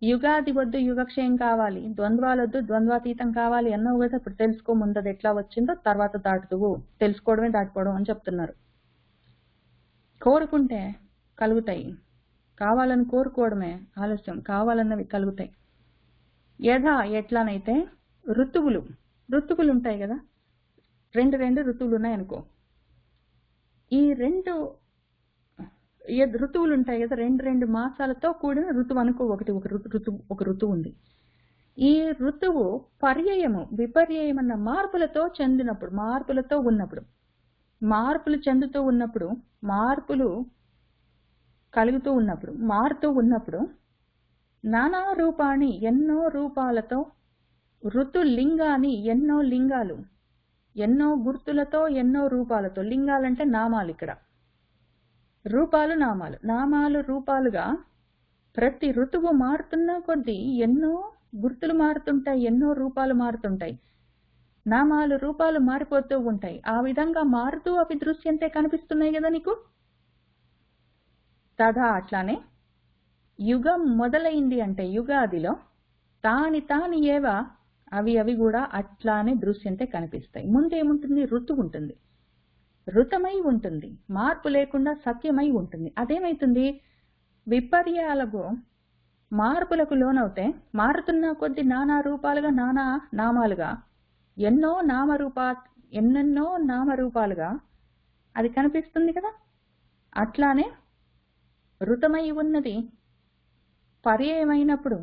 యుగాది వద్దు, యుగక్షయం కావాలి, ద్వంద్వాలొద్దు, ద్వంద్వాతీతం కావాలి అన్నావు కదా, ఇప్పుడు తెలుసుకో, ముందు అది ఎట్లా వచ్చిందో తర్వాత దాటుతువు, తెలుసుకోవడమే దాటిపోవడం అని చెప్తున్నారు. కోరుకుంటే కలుగుతాయి, కావాలని కోరుకోవడమే ఆలస్యం, కావాలన్నవి కలుగుతాయి. ఎట్లానైతే ఋతువులు ఉంటాయి కదా, రెండు ఋతువులు ఉన్నాయనుకో. ఈ 2 ఋతువులు ఉంటాయి కదా, 2 మాసాలతో కూడిన ఋతువు అనుకో. ఒక ఋతువు ఉంది. ఈ ఋతువు పర్యయము విపర్యయమన్న మార్పులతో ఉన్నప్పుడు, మార్పులు చెందుతూ ఉన్నప్పుడు, మార్పులు కలుగుతూ ఉన్నప్పుడు, మారుతూ ఉన్నప్పుడు నానా రూపాన్ని ఎన్నో రూపాలతో, ఋతులింగాని ఎన్నో లింగాలు, ఎన్నో గుర్తులతో, ఎన్నో రూపాలతో. లింగాలంటే నామాలు, ఇక్కడ రూపాలు నామాలు, నామాలు రూపాలుగా ప్రతి ఋతువు మారుతున్న కొద్దీ ఎన్నో గుర్తులు మారుతుంటాయి, ఎన్నో రూపాలు మారుతుంటాయి, నామాలు రూపాలు మారిపోతూ ఉంటాయి. ఆ విధంగా మారుతూ అవి దృశ్యంతే కనిపిస్తున్నాయి కదా నీకు. తదా అట్లానే యుగం మొదలైంది అంటే యుగాదిలో తాని ఏవా అవి కూడా అట్లానే దృశ్యంతే కనిపిస్తాయి. ముందేముంటుంది? ఋతువు ఉంటుంది, ఋతమై ఉంటుంది, మార్పు లేకుండా సత్యమై ఉంటుంది. అదేమైతుంది? విపర్యాలకు మార్పులకు లోనవుతే మారుతున్న కొద్ది నానా రూపాలుగా, నానా నామాలుగా, ఎన్నెన్నో నామరూపాలుగా అది కనిపిస్తుంది కదా. అట్లానే ఋతమై ఉన్నది పర్యాయమైనప్పుడు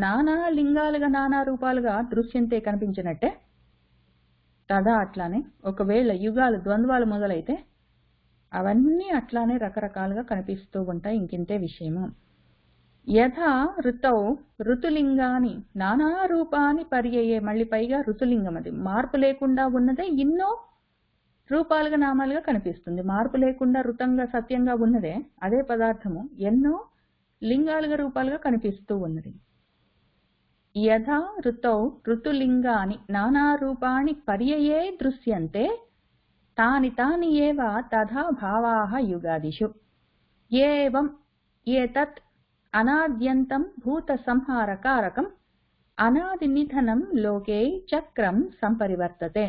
నానా లింగాలుగా, నానా రూపాలుగా దృశ్యంతే కనిపించినట్టే తదా అట్లానే ఒకవేళ యుగాలు, ద్వంద్వాలు మొదలైతే అవన్నీ అట్లానే రకరకాలుగా కనిపిస్తూ ఉంటాయి. ఇంకింతే విషయము. యథా ఋతౌ ఋతులింగాని నానా రూపాన్ని పర్యయే. మళ్ళీ పైగా ఋతులింగం, అది మార్పు లేకుండా ఉన్నదే ఎన్నో రూపాలుగా, నామాలుగా కనిపిస్తుంది. మార్పు లేకుండా ఋతంగా సత్యంగా ఉన్నదే అదే పదార్థము ఎన్నో లింగాలుగా, రూపాలుగా కనిపిస్తూ ఉన్నది. యథా ఋతౌ ఋతులింగాని నానా రూపాణి పర్యయే దృశ్యంతే తాని ఏవ తథా భావాః యుగాదిషు. ఏవం ఏతత్ అనాద్యంతం భూత సంహార కారకం అనాది నిధనం లోకే చక్రం సంపరివర్తతే.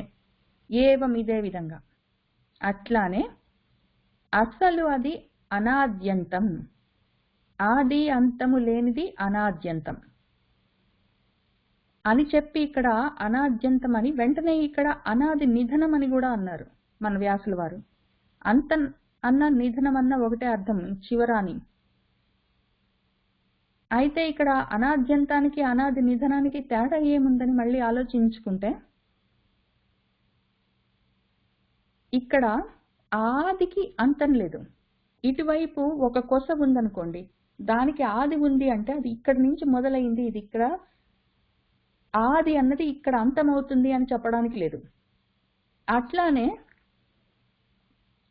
ఏవం ఇదే విధంగా, అట్లానే అసలు అది అనాద్యంతం, ఆది అంతము లేనిది అనాద్యంతం అని చెప్పి ఇక్కడ అనాద్యంతం అని, వెంటనే ఇక్కడ అనాది నిధనం అని కూడా అన్నారు మన వ్యాసుల వారు. అంతం అన్న నిధనం అన్న ఒకటే అర్థం, చివరాని. అయితే ఇక్కడ అనాద్యంతానికి అనాది నిధనానికి తేడా ఏముందని మళ్ళీ ఆలోచించుకుంటే, ఇక్కడ ఆదికి అంతం లేదు. ఇటువైపు ఒక కొస ఉందనుకోండి, దానికి ఆది ఉంది అంటే అది ఇక్కడి నుంచి మొదలైంది, ఇది ఇక్కడ ఆది అన్నది ఇక్కడ అంతమవుతుంది అని చెప్పడానికి లేదు. అట్లానే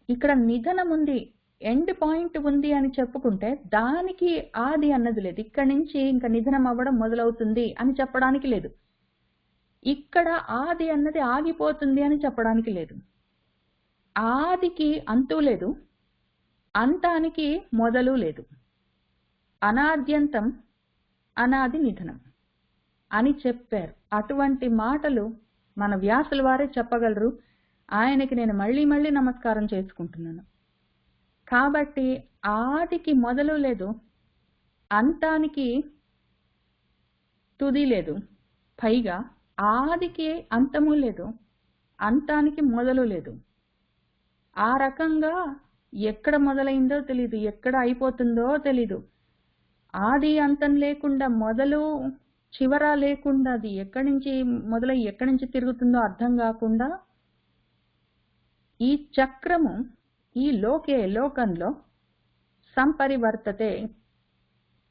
ఇక్కడ నిధనం ఉంది, ఎండ్ పాయింట్ ఉంది అని చెప్పుకుంటే దానికి ఆది అన్నది లేదు. ఇక్కడి నుంచి ఇంకా నిధనం అవ్వడం మొదలవుతుంది అని చెప్పడానికి లేదు. ఇక్కడ ఆది అన్నది ఆగిపోతుంది అని చెప్పడానికి లేదు. ఆదికి అంతు లేదు, అంతానికి మొదలు లేదు. అనాద్యంతం, అనాది నిధనం అని చెప్పారు. అటువంటి మాటలు మన వ్యాసుల వారే చెప్పగలరు. ఆయనకి నేను మళ్ళీ మళ్ళీ నమస్కారం చేసుకుంటున్నాను. కాబట్టి ఆదికి మొదలు లేదు, అంతానికి తుది లేదు, పైగా ఆదికి అంతము లేదు, అంతానికి మొదలు లేదు. ఆ రకంగా ఎక్కడ మొదలైందో తెలీదు, ఎక్కడ అయిపోతుందో తెలీదు. ఆది అంతం లేకుండా, మొదలు చివర లేకుండా, అది ఎక్కడి నుంచి మొదలై ఎక్కడి నుంచి తిరుగుతుందో అర్థం కాకుండా ఈ చక్రము ఈ లోకంలో సంపరివర్తతే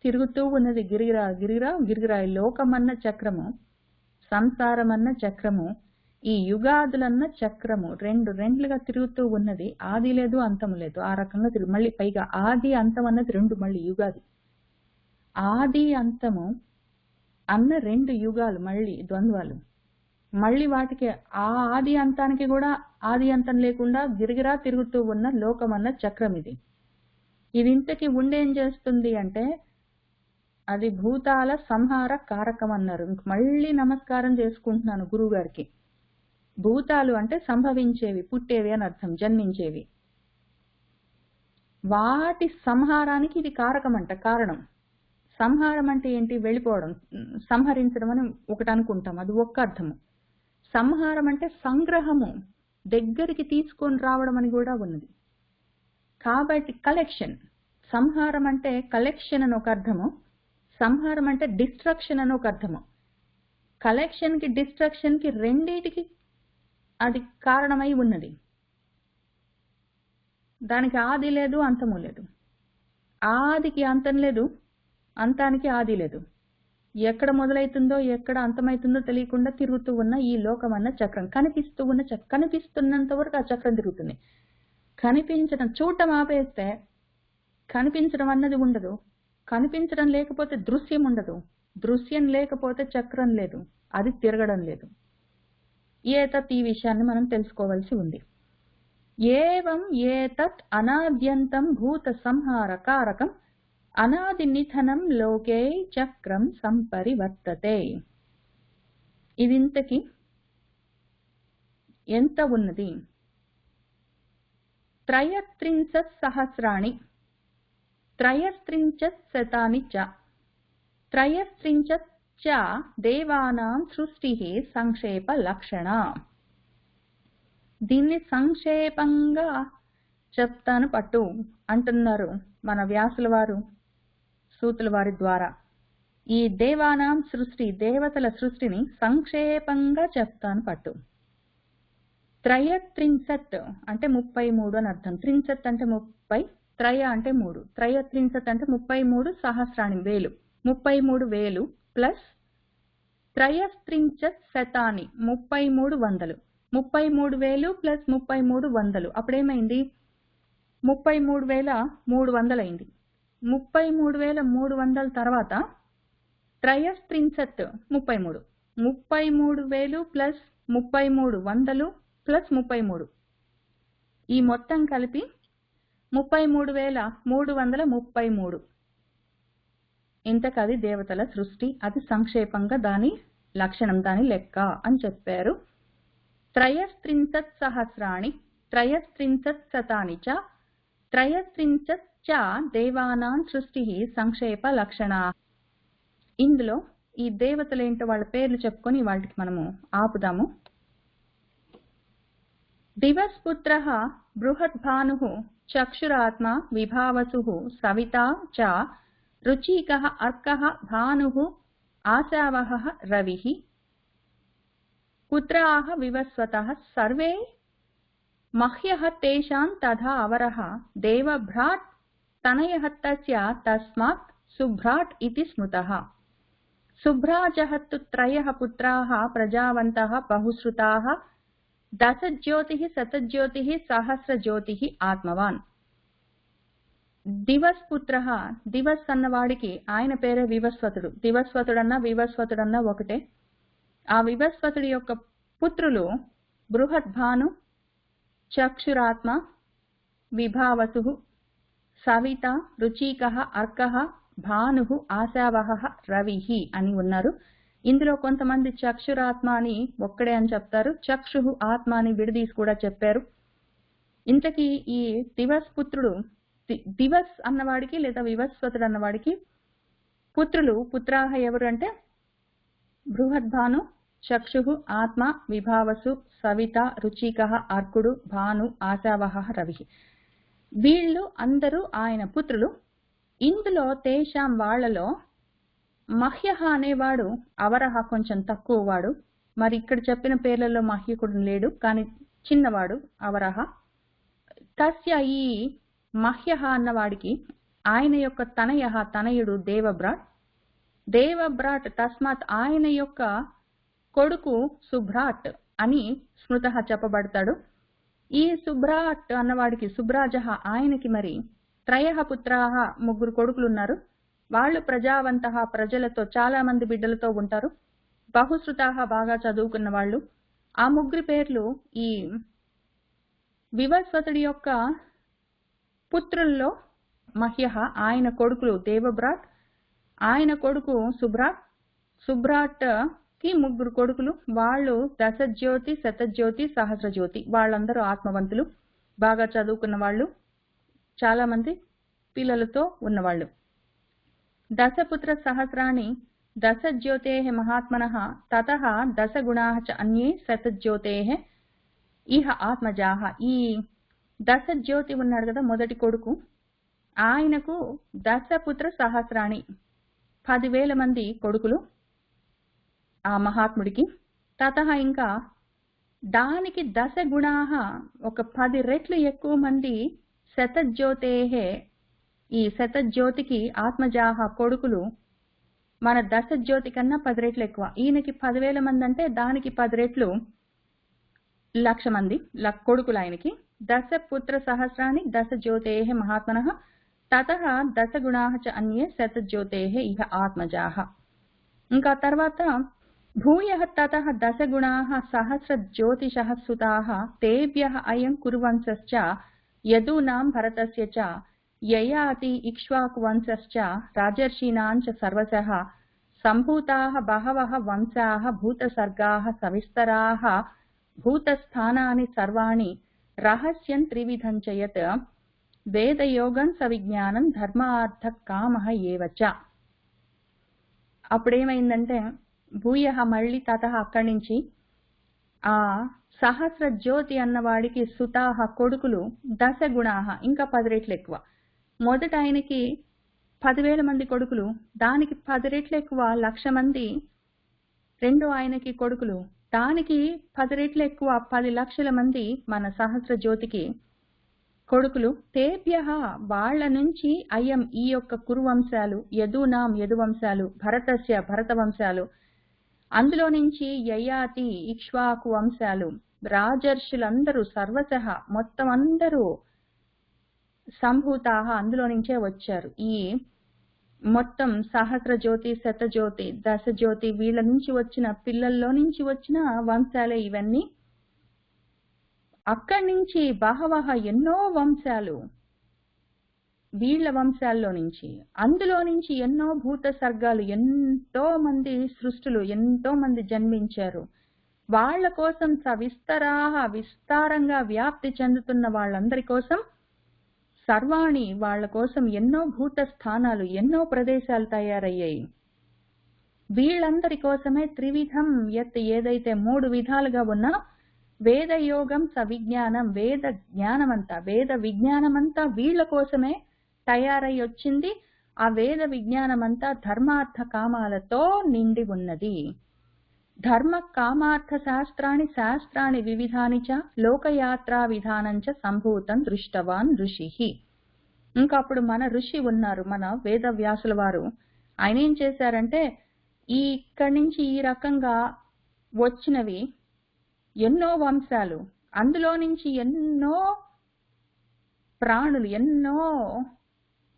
తిరుగుతూ ఉన్నది. గిరిగిరా గిరిగిరా గిరిగిరా. లోకమన్న చక్రము, సంసారమన్న చక్రము, ఈ యుగాదులన్న చక్రము రెండుగా తిరుగుతూ ఉన్నది. ఆది లేదు, అంతం లేదు. ఆ రకంగా మళ్ళీ పైగా ఆది అంతం అన్నది రెండు, మళ్ళీ యుగాది. ఆది అంతము అన్న రెండు యుగాలు, మళ్ళీ ద్వంద్వాలు. మళ్ళీ వాటికి ఆ ఆది అంతానికి కూడా ఆది అంతం లేకుండా గిరిగిరా తిరుగుతూ ఉన్న లోకమన్న చక్రం ఇది. ఇది ఇంతకి ఉండేం చేస్తుంది అంటే అది భూతాల సంహార కారకం అన్నారు. మళ్ళీ నమస్కారం చేసుకుంటున్నాను గురువు గారికి. భూతాలు అంటే సంభవించేవి, పుట్టేవి అని అర్థం, జన్మించేవి. వాటి సంహారానికి ఇది కారకం అంట, కారణం. సంహారం అంటే ఏంటి? వెళ్ళిపోవడం, సంహరించడం అని ఒకటి అనుకుంటాం, అది ఒక్క అర్థము. సంహారం అంటే సంగ్రహము, దగ్గరికి తీసుకొని రావడం అని కూడా ఉన్నది. కాబట్టి కలెక్షన్. సంహారం అంటే కలెక్షన్ అని ఒక అర్థము, సంహారం అంటే డిస్ట్రక్షన్ అని ఒక అర్థము. కలెక్షన్ కి డిస్ట్రక్షన్ కి రెండిటికి అది కారణమై ఉన్నది. దానికి ఆది లేదు, అంతము లేదు. ఆదికి అంతం లేదు, అంతానికి ఆది లేదు. ఎక్కడ మొదలైతుందో ఎక్కడ అంతమైతుందో తెలియకుండా తిరుగుతూ ఉన్న ఈ లోకం అన్న చక్రం, కనిపిస్తూ ఉన్న చక్రం, కనిపిస్తున్నంత వరకు ఆ చక్రం తిరుగుతుంది. కనిపించడం, చూడటం ఆపేస్తే కనిపించడం అన్నది ఉండదు. కనిపించడం లేకపోతే దృశ్యం ఉండదు. దృశ్యం లేకపోతే చక్రం లేదు, అది తిరగడం లేదు. ఏతత్, ఈ విషయాన్ని మనం తెలుసుకోవాల్సి ఉంది. ఏవం ఏతత్ అనాద్యంతం భూత సంహార కారకం అనాది నిధనం లోకే చక్రం సంపరివర్తతే. ఇది ఇంతకి ఎంత ఉన్నది? 33 సహస్రాణి 33 శతాని చ 33 చ దేవానాం సృష్టి సంక్షేప లక్షణ. దీన్ని సంక్షేపంగా చెప్తాను పట్టు అంటున్నారు మన వ్యాసుల వారు సూతుల వారి ద్వారా. ఈ దేవానాం సృష్టి, దేవతల సృష్టిని సంక్షేపంగా చెప్తాను పట్టు. 33 అంటే 33 అని అర్థం. 33 అంటే 30, త్రయ అంటే 3. 33 అంటే 33 సహస్రాణి, వేలు, 33,000 ప్లస్ 33 శతాని 33,100, 33,000 ప్లస్ 33,100 అప్పుడేమైంది? 33,300 అయింది. 33,300 తర్వాత 33 33, 33,000 ప్లస్ 33,100 ప్లస్ 33, ఈ మొత్తం కలిపి 33,333. ఇంతకది దేవతల సృష్టి. అది సంక్షేపంగా దాని లక్షణం, దాని లెక్క అని చెప్పారు. 33 సహస్రాణి 33 శతాని చ 33 చ దేవానాం సృష్టి సంక్షేప లక్షణ. ఇందులో ఈ దేవతలేంటో వాళ్ళ పేర్లు చెప్పుకొని వాటికి మనము ఆపుదాము. దివస్పుత్ర బృహద్భాను చక్షురాత్మ విభావసు సవితా చ రుచిక అర్క భాను ఆశావహ రవి పుత్రాః వివస్వతః సర్వే మహ్యః తేషాం తథా అవరః దేవభ్రాట్ తనయః తస్య తస్మాత్ సుభ్రాట్ ఇతి స్మృతః. సుభ్రాజః తు త్రయః పుత్రాః ప్రజావంతః బహుశ్రుతాః దశజ్యోతిః శతజ్యోతిః సహస్రజ్యోతిః ఆత్మవాన్. దివస్పుత్రః, దివస్ అన్నవాడికి ఆయన పేరే వివస్వతుడు. దివస్వతుడన్నా వివస్వతుడన్నా ఒకటే. ఆ వివస్వతుడి యొక్క పుత్రులు బృహద్భాను, చక్షురాత్మ, విభావసు, సవిత, రుచిక, అర్క, భాను, ఆశావహ, రవి అని ఉన్నారు. ఇందులో కొంతమంది చక్షురాత్మ అని ఒక్కడే అని చెప్తారు, చక్షు ఆత్మ అని విడదీసి కూడా చెప్పారు. ఇంతకీ ఈ దివస్ పుత్రుడు, దివస్ అన్నవాడికి లేదా వివస్వతుడు అన్నవాడికి పుత్రులు, పుత్రాహ ఎవరు అంటే బృహద్భాను, చక్షు, ఆత్మ, విభావసు, సవిత, రుచిక, అర్కుడు, భాను, ఆశావహ, రవి. వీళ్ళు అందరూ ఆయన పుత్రులు. ఇందులో తేషాం వాళ్లలో మహ్యః అనేవాడు అవరహ కొంచెం తక్కువ వాడు. మరి ఇక్కడ చెప్పిన పేర్లలో మహ్యకుడు లేడు, కానీ చిన్నవాడు అవరహ. తస్య, ఈ మహ్యః అన్నవాడికి ఆయన యొక్క తనయుడు దేవభ్రాట్. దేవభ్రాట్ తస్మాత్ ఆయన యొక్క కొడుకు సుభ్రాట్ అని స్మృతః చెప్పబడతాడు. ఈ సుభ్రాట్ అన్నవాడికి సుభ్రాజ ఆయనకి మరి త్రయః పుత్రాః ముగ్గురు కొడుకులు ఉన్నారు. వాళ్ళు ప్రజావంతః ప్రజలతో చాలా మంది బిడ్డలతో ఉంటారు. బహుశ్రుతాః బాగా చదువుకున్న వాళ్ళు. ఆ ముగ్గురి పేర్లు ఈ వివస్వతుడి యొక్క పుత్రుల్లో మహ్యః, ఆయన కొడుకులు దేవభ్రాట్, ఆయన కొడుకు సుభ్రాట్. సుభ్రాట్ కి ముగ్గురు కొడుకులు, వాళ్ళు దశజ్యోతి, శతజ్యోతి, సహస్రజ్యోతి. వాళ్ళందరూ ఆత్మవంతులు, బాగా చదువుకున్న వాళ్ళు, చాలా మంది పిల్లలతో ఉన్నవాళ్ళు. దశపుత్ర సహస్రాణి దశజ్యోతేః మహాత్మనః తతః దశగుణాః చ అన్యే శతజ్యోతేః ఇహ ఆత్మజాః. ఈ దశజ్యోతి ఉన్నాడు కదా మొదటి కొడుకు, ఆయనకు దశపుత్ర సహస్రాణి 10,000 మంది కొడుకులు ఆ మహాత్ముడికి. తతః ఇంకా దానికి దశగుణాః ఒక 10 రెట్లు ఎక్కువ మంది శతజ్యోతేః ఈ శతజ్యోతికి ఆత్మజాహ కొడుకులు మన దశజ్యోతి కన్నా 10 రెట్లు ఎక్కువ. ఈయనకి 10,000 మంది అంటే దానికి 10 రెట్లు 1,00,000 మంది కొడుకులు ఆయనకి. దశ పుత్ర సహస్రాన్ని దశ జ్యోతేః మహాత్మనః తతః దశ గుణాః చ అన్యే శతజ్యోతేః ఇహ ఆత్మజాః. ఇంకా తర్వాత భూయః తతః దశ గుణాః సహస్ర జ్యోతిషః సుతాః తేభ్యః అయం కురువంశశ్చ యదూనాం భరతస్య చ యయాతి ఇక్ష్వాకువంశశ్చ రాజర్షీణాం చ సర్వశః సంభూతాః బహవః వంశాః భూతసర్గాः సవిస్తరాः భూతస్థానాని సర్వాణి రహస్యం త్రివిధం చ యత్ వేదయోగం సవిజ్ఞానం ధర్మార్థ కామః ఏవ చ. అప్పుడేమైందంటే భూయః మళ్ళీ తతః అక్కడి నుంచి ఆ సహస్ర జ్యోతి అన్నవాడికి సుతాహ కొడుకులు దశ గుణాహ ఇంకా 10 రెట్లు ఎక్కువ. మొదట ఆయనకి 10,000 మంది కొడుకులు, దానికి 10 రెట్లు ఎక్కువ 1,00,000 మంది. రెండో ఆయనకి కొడుకులు, దానికి 10 రెట్లు ఎక్కువ 10 లక్షల మంది మన సహస్ర జ్యోతికి కొడుకులు. తేభ్యః వాళ్ళ నుంచి అయం ఈ యొక్క కురువంశాలు, యదూనాం యదువంశాలు, భరతస్య భరత వంశాలు, అందులో నుంచి యయాతి ఇక్ష్వాకు వంశాలు, రాజర్షులందరూ సర్వశః మొత్తం అందరూ సంభూతాః అందులో నుంచే వచ్చారు. ఈ మొత్తం సహస్ర జ్యోతి, శతజ్యోతి, దశ జ్యోతి వీళ్ళ నుంచి వచ్చిన పిల్లల్లో నుంచి వచ్చిన వంశాలే ఇవన్నీ. అక్కడి నుంచి బహవః ఎన్నో వంశాలు వీళ్ళ వంశాల్లో నుంచి, అందులో నుంచి ఎన్నో భూత సర్గాలు, ఎంతో మంది సృష్టులు, ఎంతో మంది జన్మించారు. వాళ్ళ కోసం సవిస్తరాః విస్తారంగా వ్యాప్తి చెందుతున్న వాళ్ళందరి కోసం సర్వాణి వాళ్ళ కోసం ఎన్నో భూత స్థానాలు, ఎన్నో ప్రదేశాలు తయారయ్యాయి. వీళ్ళందరి కోసమే త్రివిధం యత్ ఏదైతే 3 విధాలుగా ఉన్న వేదయోగం సవిజ్ఞానం వేద జ్ఞానమంతా వేద విజ్ఞానమంతా వీళ్ళ కోసమే తయారై వచ్చింది. ఆ వేద విజ్ఞానమంతా ధర్మార్థ కామాలతో నిండి ఉన్నది. ధర్మ కామార్థ శాస్త్రాణి వివిధాని చ లోకయాత్రా విధానం చ సంభూతం దృష్టవాన్ ఋషిః. ఇంకా అప్పుడు మన ఋషి ఉన్నారు, మన వేదవ్యాసుల వారు. ఆయన ఏం చేశారంటే ఇక్కడి నుంచి ఈ రకంగా వచ్చినవి ఎన్నో వంశాలు, అందులో నుంచి ఎన్నో ప్రాణులు, ఎన్నో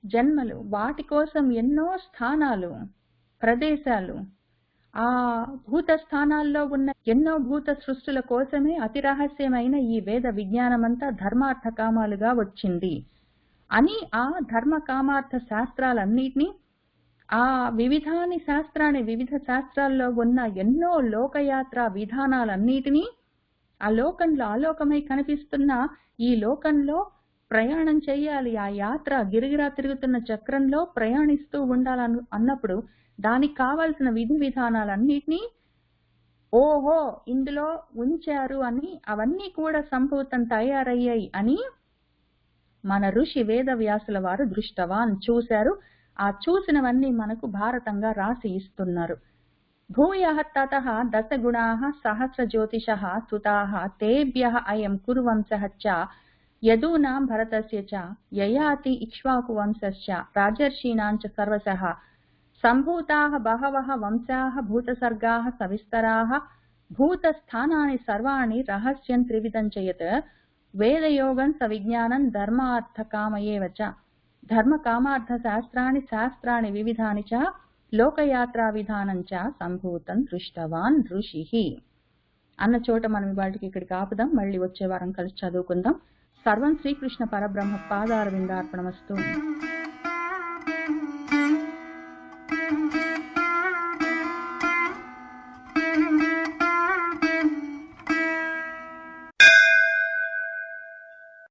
జన్మలు, వాటి కోసం ఎన్నో స్థానాలు, ప్రదేశాలు, ఆ భూత స్థానాల్లో ఉన్న ఎన్నో భూత సృష్టుల కోసమే అతి రహస్యమైన ఈ వేద విజ్ఞానమంతా ధర్మార్థ కామాలుగా వచ్చింది అని ఆ ధర్మ కామార్థ శాస్త్రాలన్నిటినీ, ఆ వివిధాని శాస్త్రాన్ని వివిధ శాస్త్రాల్లో ఉన్న ఎన్నో లోకయాత్ర విధానాలన్నిటినీ, ఆ లోకంలో ఆలోకమై కనిపిస్తున్న ఈ లోకంలో ప్రయాణం చేయాలి, ఆ యాత్ర గిరిగిరా తిరుగుతున్న చక్రంలో ప్రయాణిస్తూ ఉండాలను అన్నప్పుడు దానికి కావాల్సిన విధి విధానాలన్నిటినీ ఓహో ఇందులో ఉంచారు అని, అవన్నీ కూడా సంభూతం తయారయ్యాయి అని మన ఋషి వేదవ్యాసుల వారు దృష్టవాన్ చూశారు. ఆ చూసినవన్నీ మనకు భారతంగా రాసి ఇస్తున్నారు. భూయః తతః దశ గుణాః సహస్ర జ్యోతిషః సుతాః తేభ్యః అయం కురువంశః చ యదూనాం భరతస్య చ యయాతి ఇక్ష్వాకు వంశశ్చ రాజర్షీణాం చ సర్వశః సంభూతాః బహవః వంశాః భూతసర్గాः సవిస్తరాः భూతస్థానాని సర్వాణి రహస్యం త్రివిధం చ యత్ వేదయోగం సవిజ్ఞానం ధర్మార్థ కామ ఏవ చ. ధర్మ కామార్థ శాస్త్రాణి వివిధాని చ లోకయాత్రా విధానం చ సంభూతం దృష్టవాన్ ఋషిః అన్న చోట మనం ఇవాళకి ఇక్కడికి ఆపుదాం. మళ్ళీ వచ్చే వారం కలిసి చదువుకుందాం. సర్వం శ్రీకృష్ణ పరబ్రహ్మ పాదారవిందార్పణమస్తు.